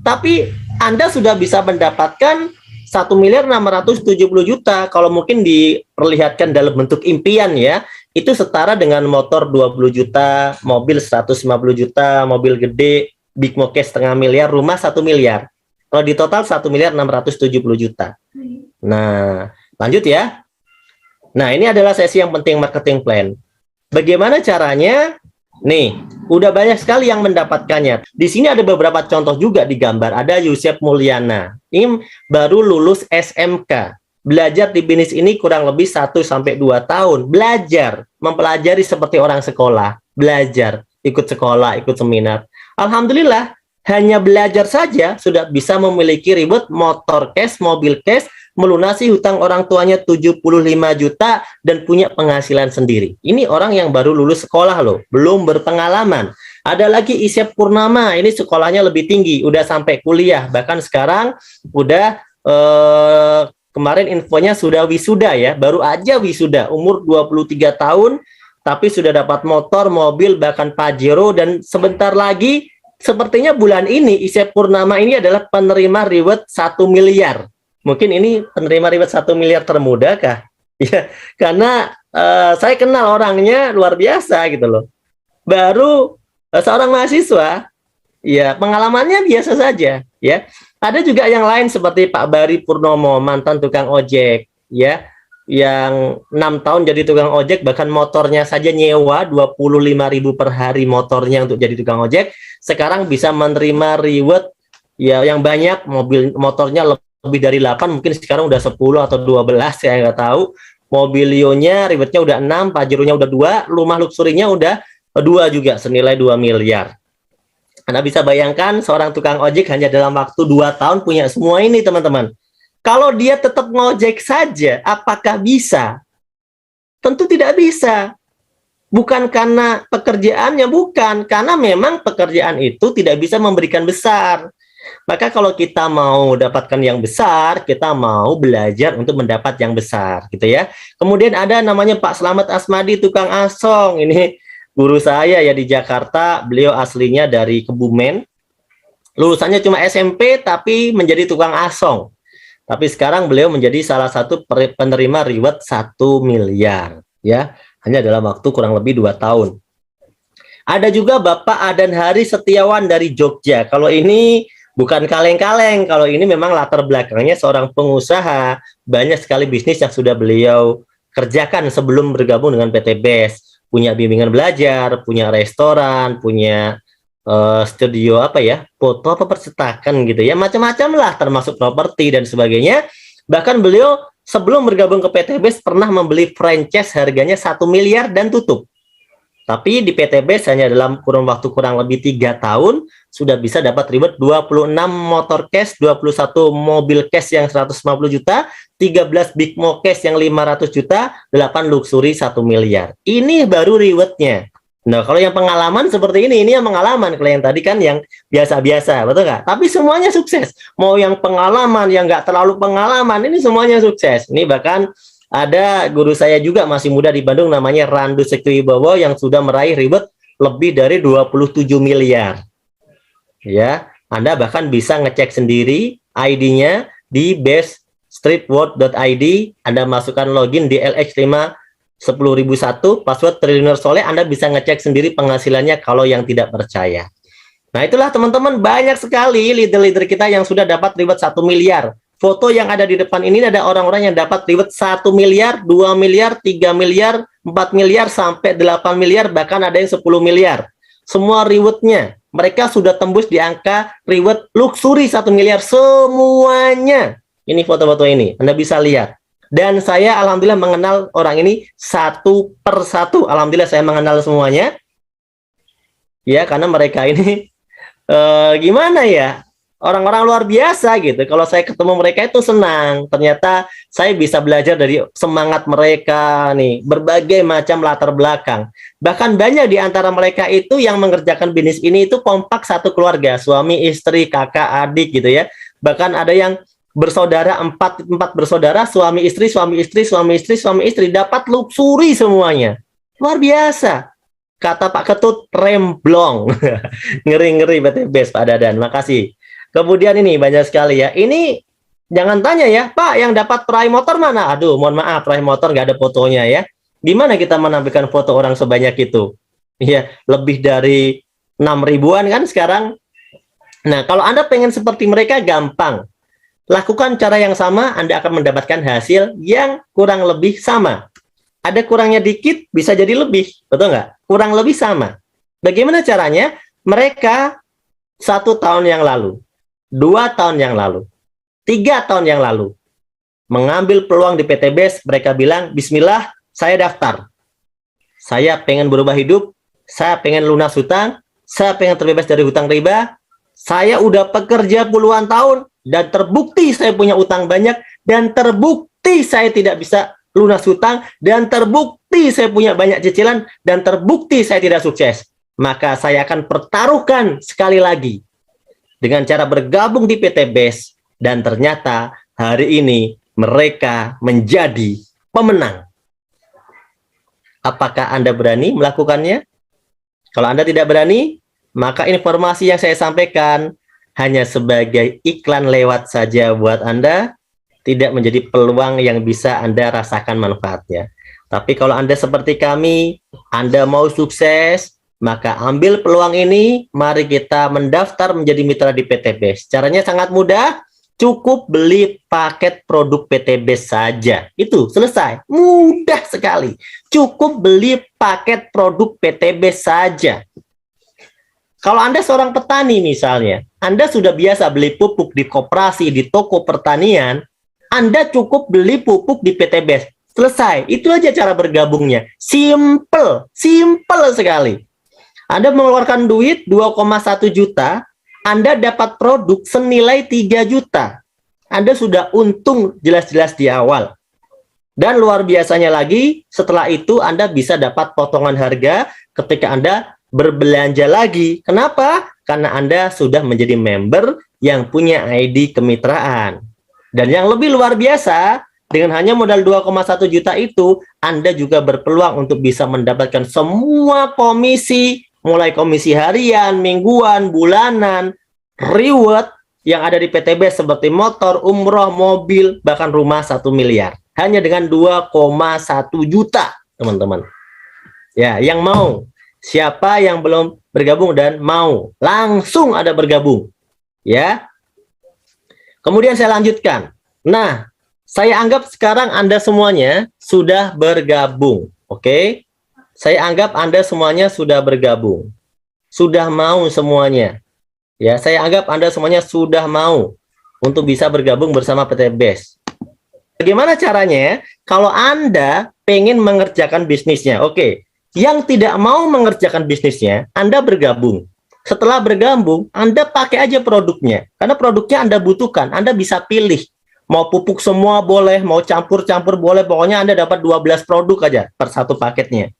Speaker 1: Tapi Anda sudah bisa mendapatkan 1.670.000.000 kalau mungkin diperlihatkan dalam bentuk impian ya, itu setara dengan motor 20 juta, mobil 150 juta, mobil gede, big mokes setengah miliar, rumah 1 miliar. Kalau di total 1.670.000.000. Nah, lanjut ya. Nah, ini adalah sesi yang penting, marketing plan. Bagaimana caranya? Nih, udah banyak sekali yang mendapatkannya. Di sini ada beberapa contoh juga di gambar. Ada Yusef Mulyana. Ini baru lulus SMK. Belajar di bisnis ini kurang lebih 1-2 tahun. Belajar, mempelajari seperti orang sekolah. Belajar, ikut sekolah, ikut seminar. Alhamdulillah, hanya belajar saja sudah bisa memiliki reward motor cash, mobil cash, melunasi hutang orang tuanya 75 juta dan punya penghasilan sendiri. Ini orang yang baru lulus sekolah loh, belum berpengalaman. Ada lagi Isyep Purnama, ini sekolahnya lebih tinggi, udah sampai kuliah, bahkan sekarang udah kemarin infonya sudah wisuda ya, baru aja wisuda, umur 23 tahun, tapi sudah dapat motor, mobil, bahkan Pajero, dan sebentar lagi, sepertinya bulan ini Isyep Purnama ini adalah penerima reward 1 miliar. Mungkin ini penerima reward 1 miliar termuda kah? Ya, karena saya kenal orangnya luar biasa gitu loh. Baru seorang mahasiswa, ya pengalamannya biasa saja. Ya, ada juga yang lain seperti Pak Bari Purnomo, mantan tukang ojek, ya, yang 6 tahun jadi tukang ojek, bahkan motornya saja nyewa 25.000 per hari motornya untuk jadi tukang ojek. Sekarang bisa menerima reward ya yang banyak, motornya lebih dari 8, mungkin sekarang udah 10 atau 12, saya nggak tahu. Mobilionya, rewardnya udah 6, Pajeronya udah 2, rumah luxurinya udah 2 juga, senilai 2 miliar. Anda bisa bayangkan seorang tukang ojek hanya dalam waktu 2 tahun punya semua ini, teman-teman. Kalau dia tetap ngojek saja, apakah bisa? Tentu tidak bisa. Bukan karena pekerjaannya, bukan. Karena memang pekerjaan itu tidak bisa memberikan besar. Maka kalau kita mau dapatkan yang besar, kita mau belajar untuk mendapat yang besar, gitu ya. Kemudian ada namanya Pak Slamet Asmadi, tukang asong. Ini guru saya ya di Jakarta, beliau aslinya dari Kebumen. Lulusannya cuma SMP, tapi menjadi tukang asong. Tapi sekarang beliau menjadi salah satu penerima reward 1 miliar, ya. Hanya dalam waktu kurang lebih 2 tahun. Ada juga Bapak Adan Hari Setiawan dari Jogja. Kalau ini bukan kaleng-kaleng, kalau ini memang latar belakangnya seorang pengusaha, banyak sekali bisnis yang sudah beliau kerjakan sebelum bergabung dengan PTBS, punya bimbingan belajar, punya restoran, punya studio apa ya, foto apa percetakan gitu ya, macam-macam lah, termasuk properti dan sebagainya. Bahkan beliau sebelum bergabung ke PTBS pernah membeli franchise harganya 1 miliar dan tutup. Tapi di PTBS hanya dalam kurun waktu kurang lebih 3 tahun sudah bisa dapat reward 26 motor cash, 21 mobil cash yang 150 juta, 13 big mo cash yang 500 juta, 8 luxury 1 miliar. Ini baru rewardnya. Nah, kalau yang pengalaman seperti ini yang pengalaman. Kalau yang tadi kan yang biasa-biasa, betul nggak? Tapi semuanya sukses. Mau yang pengalaman, yang nggak terlalu pengalaman, ini semuanya sukses. Ini bahkan ada guru saya juga masih muda di Bandung, namanya Randu Sektiwibowo, yang sudah meraih reward lebih dari 27 miliar. Ya, Anda bahkan bisa ngecek sendiri ID-nya di beststreetworld.id. Anda masukkan login di LX5 10.001 password Triliuner Soleh, Anda bisa ngecek sendiri penghasilannya kalau yang tidak percaya. Nah, itulah teman-teman, banyak sekali leader-leader kita yang sudah dapat reward 1 miliar. Foto yang ada di depan ini ada orang-orang yang dapat reward 1 miliar, 2 miliar, 3 miliar, 4 miliar, sampai 8 miliar, bahkan ada yang 10 miliar. Semua rewardnya, mereka sudah tembus di angka reward luxury 1 miliar semuanya. Ini foto-foto ini, Anda bisa lihat. Dan saya alhamdulillah mengenal orang ini satu persatu. Alhamdulillah saya mengenal semuanya. Ya, karena mereka ini gimana ya? Orang-orang luar biasa gitu. Kalau saya ketemu mereka itu senang. Ternyata saya bisa belajar dari semangat mereka nih, berbagai macam latar belakang. Bahkan banyak di antara mereka itu yang mengerjakan bisnis ini itu kompak satu keluarga, suami, istri, kakak, adik gitu ya. Bahkan ada yang bersaudara, empat bersaudara, suami istri, suami istri, suami istri, suami istri, dapat luxury semuanya. Luar biasa. Kata Pak Ketut, remblong. Ngeri-ngeri BTBes, Pak Dadan. Makasih. Kemudian ini banyak sekali ya. Ini jangan tanya ya, Pak, yang dapat peraih motor mana? Aduh, mohon maaf, peraih motor nggak ada fotonya ya. Gimana kita menampilkan foto orang sebanyak itu? Ya, lebih dari 6 ribuan kan sekarang. Nah, kalau Anda pengen seperti mereka, gampang. Lakukan cara yang sama, Anda akan mendapatkan hasil yang kurang lebih sama. Ada kurangnya dikit, bisa jadi lebih. Betul nggak? Kurang lebih sama. Bagaimana caranya? Mereka 1 tahun yang lalu, 2 tahun yang lalu, 3 tahun yang lalu, mengambil peluang di PTBes, mereka bilang, bismillah, saya daftar. Saya pengen berubah hidup, saya pengen lunas hutang, saya pengen terbebas dari hutang riba, saya udah pekerja puluhan tahun, dan terbukti saya punya utang banyak, dan terbukti saya tidak bisa lunas hutang, dan terbukti saya punya banyak cicilan, dan terbukti saya tidak sukses. Maka saya akan pertaruhkan sekali lagi dengan cara bergabung di PTBes, dan ternyata hari ini mereka menjadi pemenang. Apakah Anda berani melakukannya? Kalau Anda tidak berani, maka informasi yang saya sampaikan hanya sebagai iklan lewat saja buat Anda, tidak menjadi peluang yang bisa Anda rasakan manfaatnya. Tapi kalau Anda seperti kami, Anda mau sukses, maka ambil peluang ini, mari kita mendaftar menjadi mitra di PTBes. Caranya sangat mudah, cukup beli paket produk PTBes saja. Itu selesai, mudah sekali. Cukup beli paket produk PTBes saja. Kalau Anda seorang petani misalnya, Anda sudah biasa beli pupuk di koperasi, di toko pertanian, Anda cukup beli pupuk di PTBes. Selesai, itu aja cara bergabungnya. Simple, simple sekali. Anda mengeluarkan duit 2,1 juta, Anda dapat produk senilai 3 juta. Anda sudah untung jelas-jelas di awal. Dan luar biasanya lagi, setelah itu Anda bisa dapat potongan harga ketika Anda berbelanja lagi. Kenapa? Karena Anda sudah menjadi member yang punya ID kemitraan. Dan yang lebih luar biasa, dengan hanya modal 2,1 juta itu, Anda juga berpeluang untuk bisa mendapatkan semua komisi, mulai komisi harian, mingguan, bulanan, reward yang ada di PTBes seperti motor, umroh, mobil, bahkan rumah 1 miliar. Hanya dengan 2,1 juta, teman-teman. Ya, yang mau. Siapa yang belum bergabung dan mau, langsung ada bergabung. Ya. Kemudian saya lanjutkan. Nah, saya anggap sekarang Anda semuanya sudah bergabung. Oke? Saya anggap Anda semuanya sudah bergabung. Sudah mau semuanya. Ya, saya anggap Anda semuanya sudah mau untuk bisa bergabung bersama PTBes. Bagaimana caranya? Kalau Anda pengen mengerjakan bisnisnya, oke. Yang tidak mau mengerjakan bisnisnya, Anda bergabung. Setelah bergabung, Anda pakai aja produknya. Karena produknya Anda butuhkan. Anda bisa pilih. Mau pupuk semua boleh, mau campur-campur boleh. Pokoknya Anda dapat 12 produk aja per satu paketnya.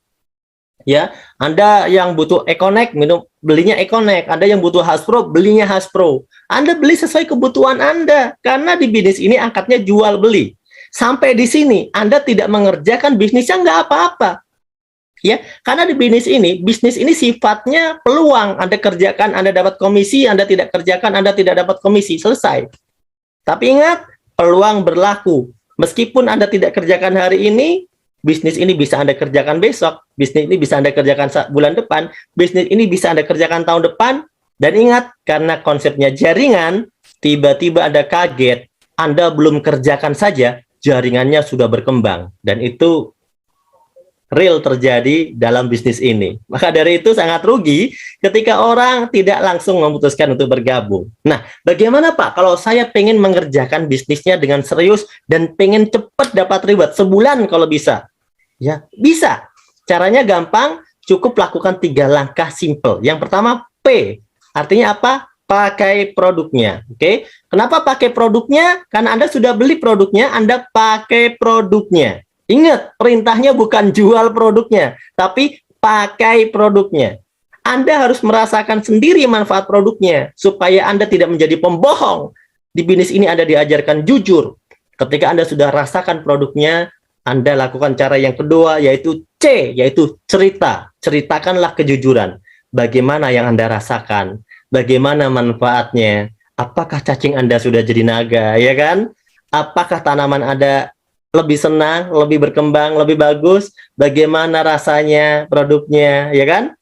Speaker 1: Ya, Anda yang butuh Econek belinya Econek, Anda yang butuh Hasbro belinya Hasbro. Anda beli sesuai kebutuhan Anda, karena di bisnis ini angkatnya jual beli. Sampai di sini Anda tidak mengerjakan bisnisnya nggak apa-apa. Ya, karena di bisnis ini sifatnya peluang. Anda kerjakan, Anda dapat komisi, Anda tidak kerjakan, Anda tidak dapat komisi, selesai. Tapi ingat, peluang berlaku. Meskipun Anda tidak kerjakan hari ini, bisnis ini bisa Anda kerjakan besok, bisnis ini bisa Anda kerjakan bulan depan, bisnis ini bisa Anda kerjakan tahun depan. Dan ingat, karena konsepnya jaringan, tiba-tiba Anda kaget, Anda belum kerjakan saja, jaringannya sudah berkembang. Dan itu real terjadi dalam bisnis ini. Maka dari itu sangat rugi ketika orang tidak langsung memutuskan untuk bergabung. Nah, bagaimana Pak kalau saya pengen mengerjakan bisnisnya dengan serius dan pengen cepat dapat reward sebulan kalau bisa? Ya, bisa. Caranya gampang, cukup lakukan 3 langkah simple. Yang pertama, P. Artinya apa? Pakai produknya. Oke. Kenapa pakai produknya? Karena Anda sudah beli produknya, Anda pakai produknya. Ingat, perintahnya bukan jual produknya, tapi pakai produknya. Anda harus merasakan sendiri manfaat produknya, supaya Anda tidak menjadi pembohong. Di bisnis ini Anda diajarkan jujur. Ketika Anda sudah rasakan produknya, Anda lakukan cara yang kedua, yaitu C, yaitu cerita. Ceritakanlah kejujuran. Bagaimana yang Anda rasakan? Bagaimana manfaatnya? Apakah cacing Anda sudah jadi naga, ya kan? Apakah tanaman Anda lebih senang, lebih berkembang, lebih bagus? Bagaimana rasanya produknya, ya kan?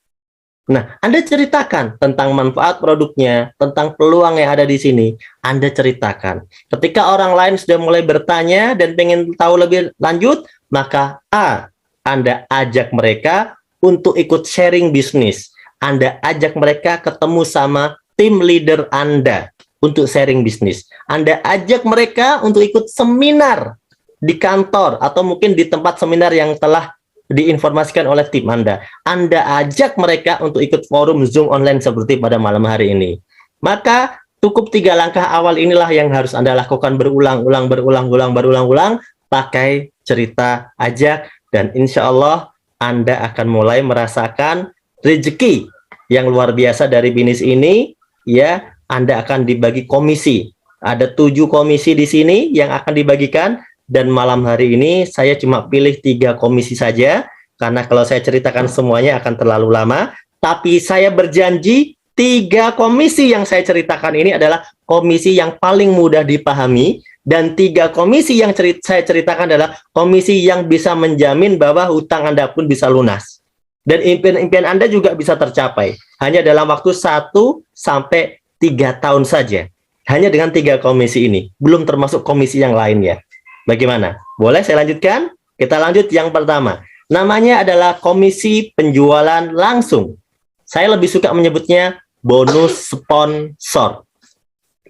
Speaker 1: Nah, Anda ceritakan tentang manfaat produknya, tentang peluang yang ada di sini. Anda ceritakan. Ketika orang lain sudah mulai bertanya dan pengen tahu lebih lanjut, maka A, Anda ajak mereka untuk ikut sharing bisnis. Anda ajak mereka ketemu sama tim leader Anda untuk sharing bisnis. Anda ajak mereka untuk ikut seminar di kantor atau mungkin di tempat seminar yang telah diinformasikan oleh tim Anda. Anda ajak mereka untuk ikut forum Zoom online seperti pada malam hari ini. Maka cukup 3 langkah awal inilah yang harus Anda lakukan berulang-ulang, pakai cerita, ajak, dan insya Allah Anda akan mulai merasakan rezeki yang luar biasa dari bisnis ini. Ya, Anda akan dibagi komisi. Ada 7 komisi di sini yang akan dibagikan. Dan malam hari ini saya cuma pilih 3 komisi saja, karena kalau saya ceritakan semuanya akan terlalu lama. Tapi saya berjanji 3 komisi yang saya ceritakan ini adalah komisi yang paling mudah dipahami, dan 3 komisi yang saya ceritakan adalah komisi yang bisa menjamin bahwa hutang Anda pun bisa lunas. Dan impian-impian Anda juga bisa tercapai hanya dalam waktu 1 sampai 3 tahun saja. Hanya dengan 3 komisi ini, belum termasuk komisi yang lainnya. Bagaimana? Boleh saya lanjutkan? Kita lanjut yang pertama. Namanya adalah komisi penjualan langsung. Saya lebih suka menyebutnya bonus sponsor.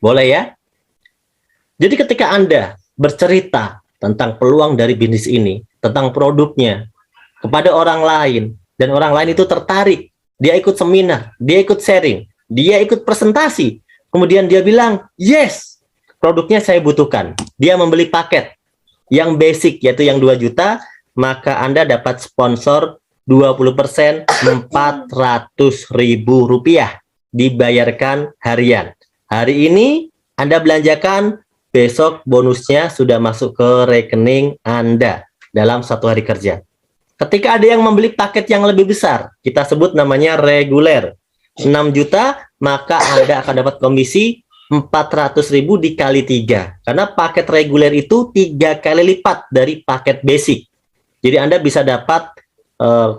Speaker 1: Boleh ya? Jadi ketika Anda bercerita tentang peluang dari bisnis ini, tentang produknya, kepada orang lain, dan orang lain itu tertarik, dia ikut seminar, dia ikut sharing, dia ikut presentasi, kemudian dia bilang, yes, produknya saya butuhkan. Dia membeli paket yang basic, yaitu yang 2 juta, maka Anda dapat sponsor 20%, Rp400.000 dibayarkan harian. Hari ini Anda belanjakan, besok bonusnya sudah masuk ke rekening Anda dalam 1 hari kerja. Ketika ada yang membeli paket yang lebih besar, kita sebut namanya reguler, 6 juta, maka Anda akan dapat komisi 400.000 dikali 3. Karena paket reguler itu 3 kali lipat dari paket basic. Jadi Anda bisa dapat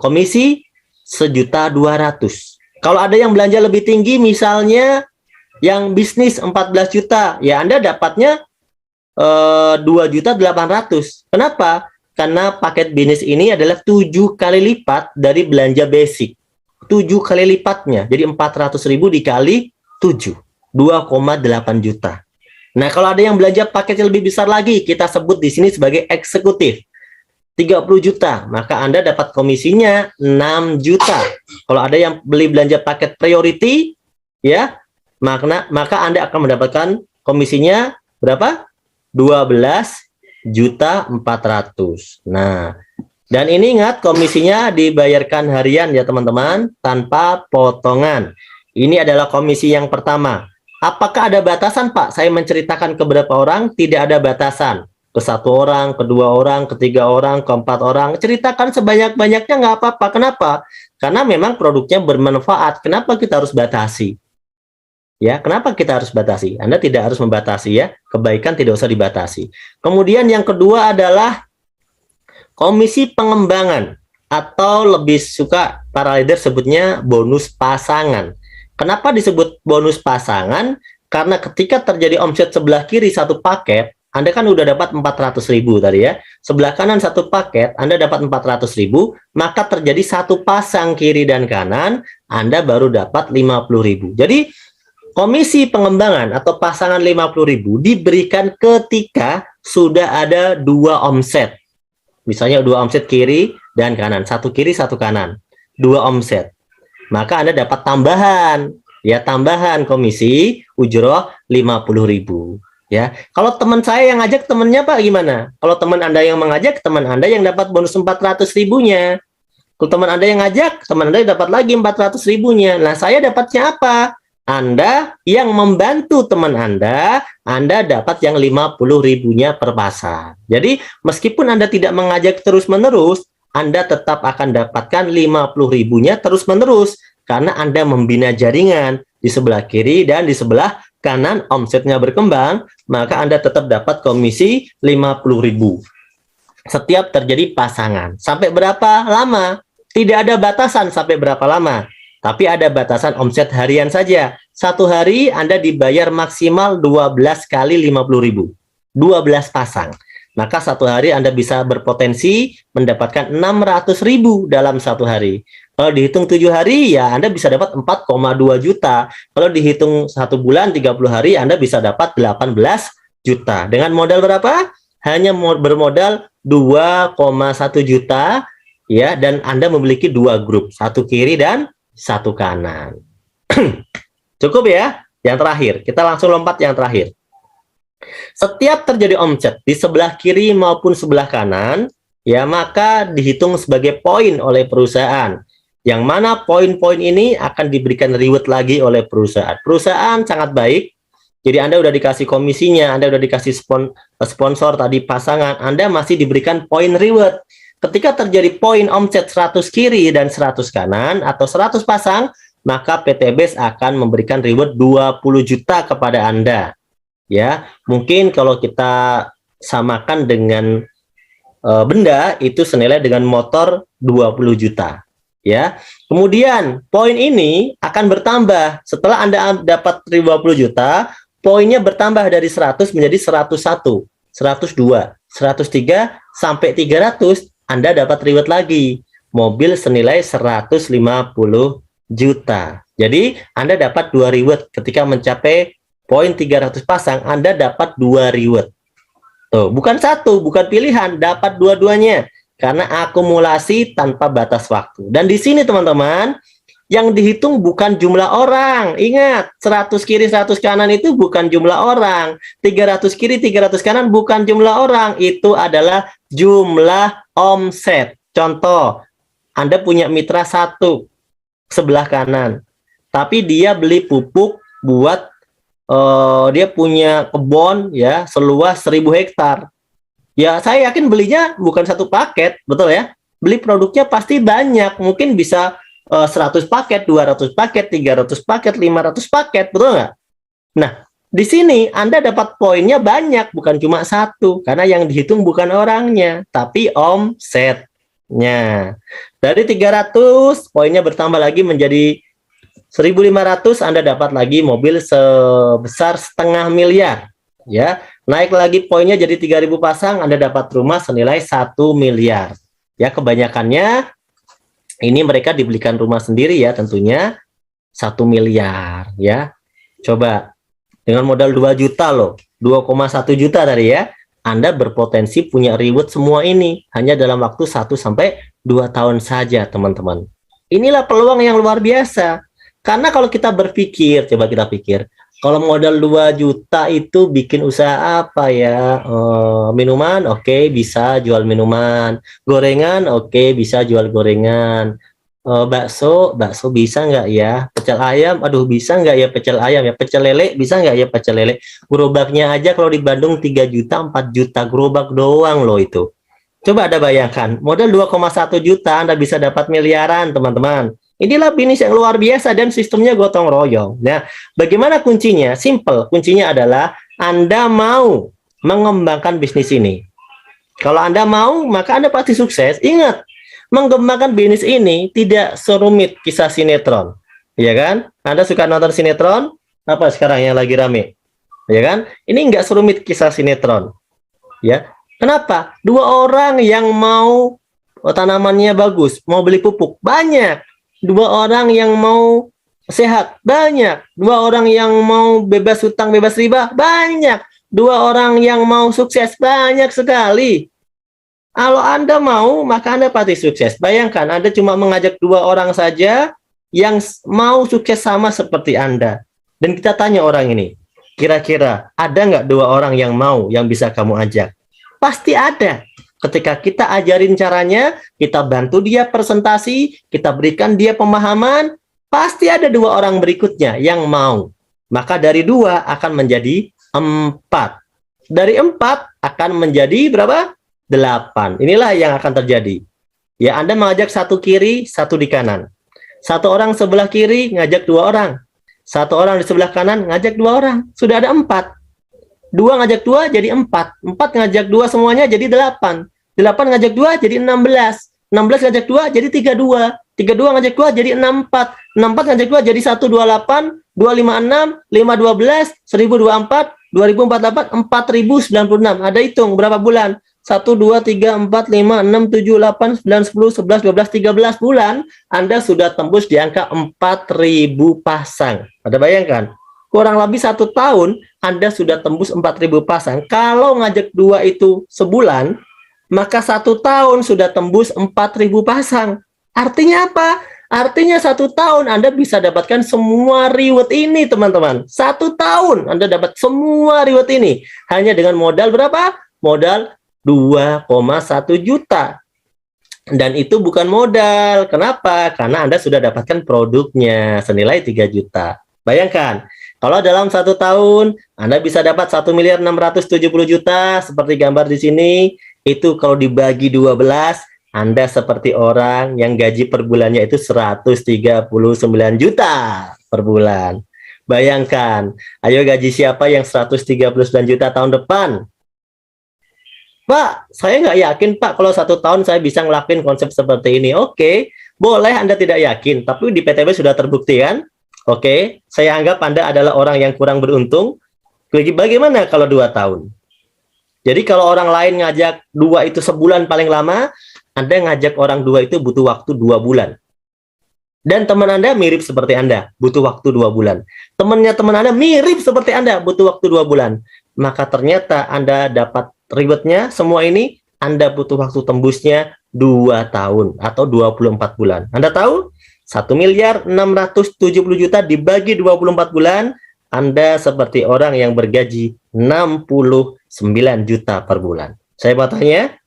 Speaker 1: komisi 1.200.000. Kalau ada yang belanja lebih tinggi, misalnya yang bisnis 14 juta, ya Anda dapatnya 2.800.000. Kenapa? Karena paket bisnis ini adalah 7 kali lipat dari belanja basic. 7 kali lipatnya. Jadi 400.000 dikali 7. 2,8 juta. Nah, kalau ada yang belanja paket yang lebih besar lagi, kita sebut di sini sebagai eksekutif. 30 juta, maka Anda dapat komisinya 6 juta. Kalau ada yang beli belanja paket priority, ya, maka Anda akan mendapatkan komisinya berapa? 12.400.000. Nah, Dan ini ingat, komisinya dibayarkan harian ya teman-teman, tanpa potongan. Ini adalah komisi yang pertama. Apakah ada batasan, Pak? Saya menceritakan ke berapa orang? Tidak ada batasan. Ke 1 orang, ke 2 orang, ke 3 orang, ke 4 orang. Ceritakan sebanyak-banyaknya, nggak apa-apa. Kenapa? Karena memang produknya bermanfaat. Kenapa kita harus batasi? Ya, kenapa kita harus batasi? Anda tidak harus membatasi ya. Kebaikan tidak usah dibatasi. Kemudian yang kedua adalah komisi pengembangan, atau lebih suka para leader sebutnya bonus pasangan. Kenapa disebut bonus pasangan? Karena ketika terjadi omset sebelah kiri satu paket, Anda kan udah dapat 400.000 tadi ya. Sebelah kanan satu paket, Anda dapat 400.000, maka terjadi satu pasang kiri dan kanan, Anda baru dapat 50.000. Jadi komisi pengembangan atau pasangan 50.000 diberikan ketika sudah ada 2 omset. Misalnya 2 omset kiri dan kanan, 1 kiri 1 kanan, 2 omset. Maka Anda dapat tambahan, ya, tambahan komisi ujroh 50.000. Ya, kalau teman saya yang ngajak, temannya Pak gimana? Kalau teman Anda yang mengajak, teman Anda yang dapat bonus 400.000-nya. Kalau teman Anda yang ngajak, teman Anda dapat lagi 400.000-nya. Nah, saya dapatnya apa? Anda yang membantu teman Anda dapat yang 50.000-nya per pasang. Jadi, meskipun Anda tidak mengajak terus-menerus, Anda tetap akan dapatkan 50.000-nya terus-menerus karena Anda membina jaringan di sebelah kiri dan di sebelah kanan, omsetnya berkembang, maka Anda tetap dapat komisi 50.000 setiap terjadi pasangan. Sampai berapa lama? Tidak ada batasan sampai berapa lama, tapi ada batasan omset harian saja. Satu hari Anda dibayar maksimal 12 kali 50.000, 12 pasang. Maka satu hari Anda bisa berpotensi mendapatkan 600.000 dalam satu hari. Kalau dihitung 7 hari, ya Anda bisa dapat 4,2 juta. Kalau dihitung 1 bulan, 30 hari, Anda bisa dapat 18 juta. Dengan modal berapa? Hanya bermodal 2,1 juta, ya, dan Anda memiliki 2 grup, 1 kiri dan 1 kanan. Cukup ya? Yang terakhir, kita langsung lompat yang terakhir. Setiap terjadi omset di sebelah kiri maupun sebelah kanan, ya, maka dihitung sebagai poin oleh perusahaan. Yang mana poin-poin ini akan diberikan reward lagi oleh perusahaan. Perusahaan sangat baik. Jadi Anda udah dikasih komisinya, Anda udah dikasih sponsor tadi pasangan, Anda masih diberikan poin reward. Ketika terjadi poin omset 100 kiri dan 100 kanan atau 100 pasang, maka PT BES akan memberikan reward 20 juta kepada Anda. Ya, mungkin kalau kita samakan dengan benda, itu senilai dengan motor 20 juta. Ya, kemudian poin ini akan bertambah setelah Anda dapat 20 juta, poinnya bertambah dari 100 menjadi 101, 102, 103 sampai 300, Anda dapat reward lagi, mobil senilai 150 juta. Jadi Anda dapat 2 reward ketika mencapai poin 300 pasang, Anda dapat 2 reward. Tuh, bukan 1, bukan pilihan, dapat dua-duanya karena akumulasi tanpa batas waktu. Dan di sini teman-teman, yang dihitung bukan jumlah orang. Ingat, 100 kiri 100 kanan itu bukan jumlah orang. 300 kiri 300 kanan bukan jumlah orang, itu adalah jumlah omset. Contoh, Anda punya mitra 1 sebelah kanan, tapi dia beli pupuk buat dia punya kebun ya seluas 1.000 hektar. Ya, saya yakin belinya bukan 1 paket, betul ya? Beli produknya pasti banyak, mungkin bisa 100 paket, 200 paket, 300 paket, 500 paket, betul nggak? Nah, di sini Anda dapat poinnya banyak, bukan cuma 1, karena yang dihitung bukan orangnya, tapi omsetnya. Dari 300, poinnya bertambah lagi menjadi 1.500, Anda dapat lagi mobil sebesar 0,5 miliar. Ya, naik lagi poinnya jadi 3.000 pasang, Anda dapat rumah senilai 1 miliar. Ya, kebanyakannya ini mereka dibelikan rumah sendiri ya, tentunya 1 miliar ya. Coba dengan modal 2 juta loh, 2,1 juta tadi ya, Anda berpotensi punya reward semua ini hanya dalam waktu 1 sampai 2 tahun saja, teman-teman. Inilah peluang yang luar biasa. Karena kalau kita berpikir, coba kita pikir, Kalau modal 2 juta itu bikin usaha apa ya? Minuman, oke, bisa jual minuman. Gorengan, oke, bisa jual gorengan. Bakso bisa nggak ya? Pecel ayam, aduh bisa nggak ya pecel ayam ya? Pecel lele, bisa nggak ya pecel lele? Gerobaknya aja kalau di Bandung 3 juta, 4 juta gerobak doang loh itu. Coba Anda bayangkan, modal 2,1 juta Anda bisa dapat miliaran, teman-teman. Inilah bisnis yang luar biasa dan sistemnya gotong royong. Nah, bagaimana kuncinya? Simple. Kuncinya adalah Anda mau mengembangkan bisnis ini. Kalau Anda mau, maka Anda pasti sukses. Ingat, mengembangkan bisnis ini tidak serumit kisah sinetron. Ya kan? Anda suka nonton sinetron? Apa sekarang yang lagi rame? Ya kan? Ini nggak serumit kisah sinetron. Ya, kenapa? Dua orang yang mau tanamannya bagus, mau beli pupuk, banyak. Dua orang yang mau sehat, banyak. Dua orang yang mau bebas hutang, bebas riba, banyak. Dua orang yang mau sukses, banyak sekali. Kalau Anda mau, maka Anda pasti sukses. Bayangkan, Anda cuma mengajak dua orang saja yang mau sukses sama seperti Anda. Dan kita tanya orang ini, kira-kira ada nggak dua orang yang mau, yang bisa kamu ajak? Pasti ada. Ketika kita ajarin caranya, kita bantu dia presentasi, kita berikan dia pemahaman, pasti ada dua orang berikutnya yang mau. Maka dari dua akan menjadi 4. Dari 4 akan menjadi berapa? 8. Inilah yang akan terjadi. Ya, Anda mengajak satu kiri, satu di kanan. Satu orang sebelah kiri ngajak dua orang. Satu orang di sebelah kanan ngajak dua orang. Sudah ada 4. 2 ngajak 2 jadi 4. 4 ngajak 2 semuanya jadi 8. 8 ngajak 2 jadi 16. 16 ngajak 2 jadi 32. 32 ngajak 2 jadi 64. 64 ngajak 2 jadi 128. 256, 512, 1024, 2048, 4096. Ada hitung berapa bulan? 1, 2, 3, 4, 5, 6, 7, 8, 9, 10, 11, 12, 13 bulan, Anda sudah tembus di angka 4.000 pasang. Ada bayangkan? Kurang lebih 1 tahun, Anda sudah tembus 4.000 pasang. Kalau ngajak 2 itu sebulan, maka 1 tahun sudah tembus 4.000 pasang. Artinya apa? Artinya 1 tahun Anda bisa dapatkan semua reward ini, teman-teman. 1 tahun Anda dapat semua reward ini. Hanya dengan modal berapa? Modal 2,1 juta. Dan itu bukan modal. Kenapa? Karena Anda sudah dapatkan produknya senilai 3 juta. Bayangkan, kalau dalam 1 tahun Anda bisa dapat 1.670 juta seperti gambar di sini, itu kalau dibagi 12, Anda seperti orang yang gaji per bulannya itu 139 juta per bulan. Bayangkan, ayo gaji siapa yang 139 juta tahun depan? Pak, saya nggak yakin Pak kalau 1 tahun saya bisa ngelakuin konsep seperti ini. Oke, boleh Anda tidak yakin, tapi di PTB sudah terbukti kan? Oke, saya anggap Anda adalah orang yang kurang beruntung. Bagaimana kalau 2 tahun? Jadi kalau orang lain ngajak 2 itu sebulan paling lama, Anda ngajak orang 2 itu butuh waktu 2 bulan. Dan teman Anda mirip seperti Anda, butuh waktu 2 bulan. Temannya teman Anda mirip seperti Anda, butuh waktu 2 bulan. Maka ternyata Anda dapat rewardnya semua ini, Anda butuh waktu tembusnya 2 tahun atau 24 bulan. Anda tahu? 1.670 juta dibagi 24 bulan, Anda seperti orang yang bergaji 69 juta per bulan. Saya mau tanya,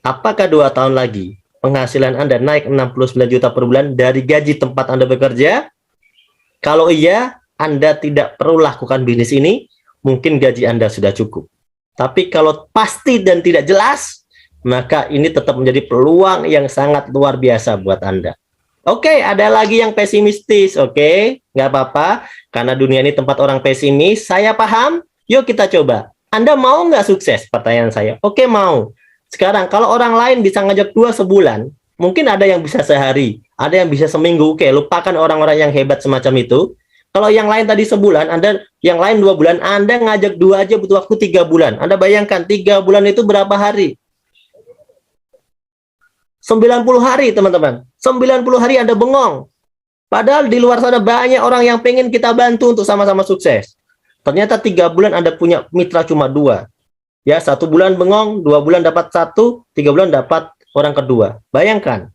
Speaker 1: apakah 2 tahun lagi penghasilan Anda naik 69 juta per bulan dari gaji tempat Anda bekerja? Kalau iya, Anda tidak perlu lakukan bisnis ini, mungkin gaji Anda sudah cukup. Tapi kalau pasti dan tidak jelas, maka ini tetap menjadi peluang yang sangat luar biasa buat Anda. Oke, ada lagi yang pesimistis, oke? Nggak apa-apa, karena dunia ini tempat orang pesimis, saya paham, yuk kita coba. Anda mau nggak sukses? Pertanyaan saya. Oke, mau. Sekarang, kalau orang lain bisa ngajak 2 sebulan, mungkin ada yang bisa sehari, ada yang bisa seminggu, oke, lupakan orang-orang yang hebat semacam itu. Kalau yang lain tadi sebulan, Anda yang lain 2 bulan, Anda ngajak 2 aja butuh waktu 3 bulan. Anda bayangkan 3 bulan itu berapa hari? 90 hari, teman-teman. 90 hari Anda bengong. Padahal di luar sana banyak orang yang pengen kita bantu untuk sama-sama sukses. Ternyata 3 bulan Anda punya mitra cuma 2. Ya, 1 bulan bengong, 2 bulan dapat 1, 3 bulan dapat orang kedua. Bayangkan,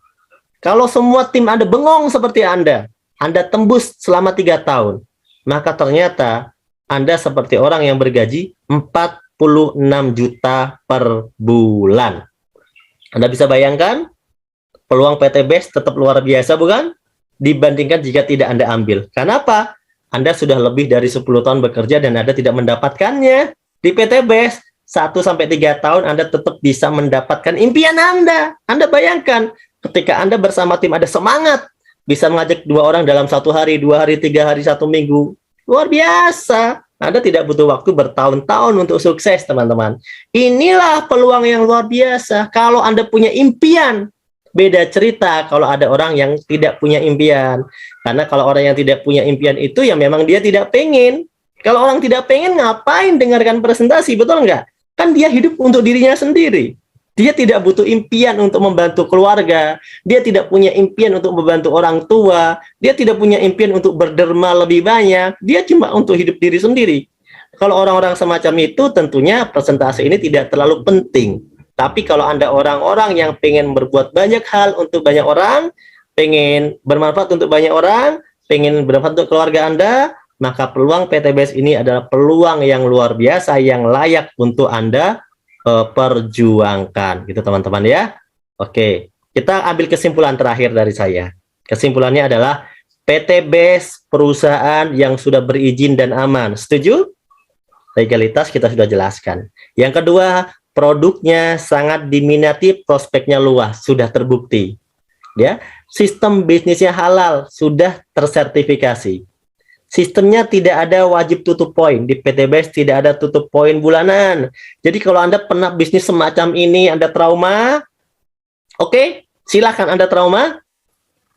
Speaker 1: kalau semua tim Anda bengong seperti Anda tembus selama 3 tahun, maka ternyata Anda seperti orang yang bergaji 46 juta per bulan. Anda bisa bayangkan peluang PTBS tetap luar biasa bukan? Dibandingkan jika tidak Anda ambil. Kenapa? Anda sudah lebih dari 10 tahun bekerja dan Anda tidak mendapatkannya. Di PTBS 1-3 tahun Anda tetap bisa mendapatkan impian Anda. Anda bayangkan ketika Anda bersama tim ada semangat, bisa mengajak 2 orang dalam 1 hari, 2 hari, 3 hari, 1 minggu. Luar biasa. Anda tidak butuh waktu bertahun-tahun untuk sukses, teman-teman. Inilah peluang yang luar biasa. Kalau Anda punya impian, beda cerita kalau ada orang yang tidak punya impian. Karena kalau orang yang tidak punya impian itu ya memang dia tidak pengen. Kalau orang tidak pengen, ngapain dengarkan presentasi, betul nggak? Kan dia hidup untuk dirinya sendiri. Dia tidak butuh impian untuk membantu keluarga. Dia tidak punya impian untuk membantu orang tua. Dia tidak punya impian untuk berderma lebih banyak. Dia cuma untuk hidup diri sendiri. Kalau orang-orang semacam itu, tentunya presentasi ini tidak terlalu penting. Tapi kalau Anda orang-orang yang pengen berbuat banyak hal untuk banyak orang, pengen bermanfaat untuk banyak orang, pengen bermanfaat untuk keluarga Anda, maka peluang PTBS ini adalah peluang yang luar biasa, yang layak untuk Anda perjuangkan, gitu teman-teman ya. Oke, kita ambil kesimpulan terakhir dari saya. Kesimpulannya adalah PTBS perusahaan yang sudah berizin dan aman. Setuju? Legalitas kita sudah jelaskan. Yang kedua, produknya sangat diminati, prospeknya luas, sudah terbukti. Ya, sistem bisnisnya halal, sudah tersertifikasi. Sistemnya tidak ada wajib tutup poin. Di PTBS tidak ada tutup poin bulanan. Jadi kalau Anda pernah bisnis semacam ini, Anda trauma, oke, silakan Anda trauma,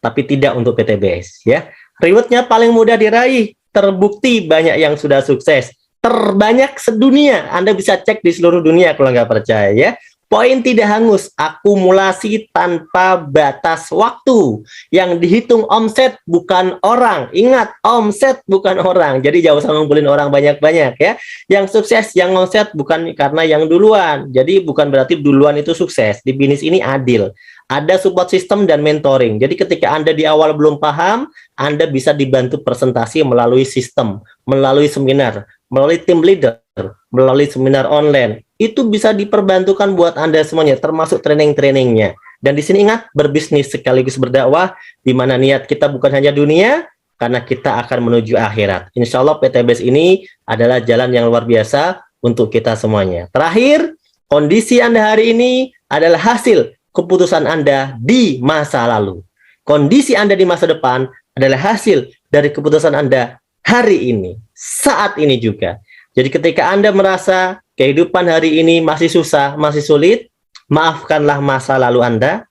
Speaker 1: tapi tidak untuk PTBS. Ya, rewardnya paling mudah diraih, terbukti banyak yang sudah sukses, terbanyak sedunia. Anda bisa cek di seluruh dunia kalau nggak percaya ya. Poin tidak hangus, akumulasi tanpa batas waktu. Yang dihitung omset bukan orang. Ingat, omset bukan orang. Jadi jangan usah ngumpulin orang banyak-banyak ya. Yang sukses, yang omset bukan karena yang duluan. Jadi bukan berarti duluan itu sukses. Di bisnis ini adil. Ada support system dan mentoring. Jadi ketika Anda di awal belum paham, Anda bisa dibantu presentasi melalui sistem, melalui seminar, melalui tim leader, melalui seminar online. Itu bisa diperbantukan buat Anda semuanya, termasuk training-trainingnya. Dan di sini ingat, berbisnis sekaligus berdakwah, di mana niat kita bukan hanya dunia, karena kita akan menuju akhirat. Insya Allah PTBS ini adalah jalan yang luar biasa untuk kita semuanya. Terakhir, kondisi Anda hari ini adalah hasil keputusan Anda di masa lalu. Kondisi Anda di masa depan adalah hasil dari keputusan Anda hari ini, saat ini juga. Jadi ketika Anda merasa kehidupan hari ini masih susah, masih sulit, maafkanlah masa lalu Anda,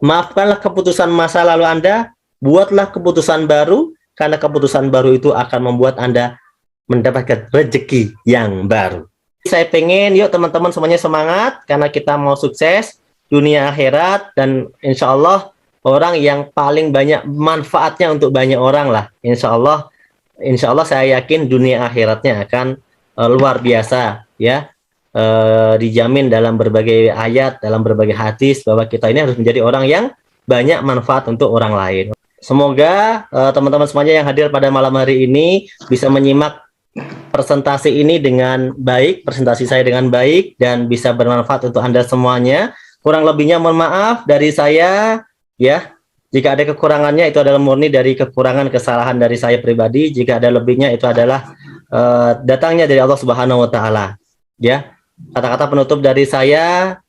Speaker 1: maafkanlah keputusan masa lalu Anda, buatlah keputusan baru, karena keputusan baru itu akan membuat Anda mendapatkan rezeki yang baru. Saya pengen, yuk teman-teman semuanya semangat, karena kita mau sukses, dunia akhirat, dan insya Allah orang yang paling banyak manfaatnya untuk banyak orang lah. Insya Allah saya yakin dunia akhiratnya akan luar biasa ya, dijamin dalam berbagai ayat, dalam berbagai hadis bahwa kita ini harus menjadi orang yang banyak manfaat untuk orang lain. Semoga teman-teman semuanya yang hadir pada malam hari ini bisa menyimak presentasi ini dengan baik, presentasi saya dengan baik, dan bisa bermanfaat untuk Anda semuanya. Kurang lebihnya mohon maaf dari saya ya. Jika ada kekurangannya itu adalah murni dari kekurangan kesalahan dari saya pribadi. Jika ada lebihnya itu adalah datangnya dari Allah Subhanahu wa taala. Ya. Kata-kata penutup dari saya,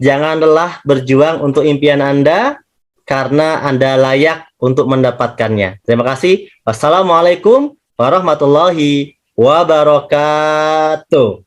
Speaker 1: jangan lelah berjuang untuk impian Anda karena Anda layak untuk mendapatkannya. Terima kasih. Wassalamualaikum warahmatullahi wabarakatuh.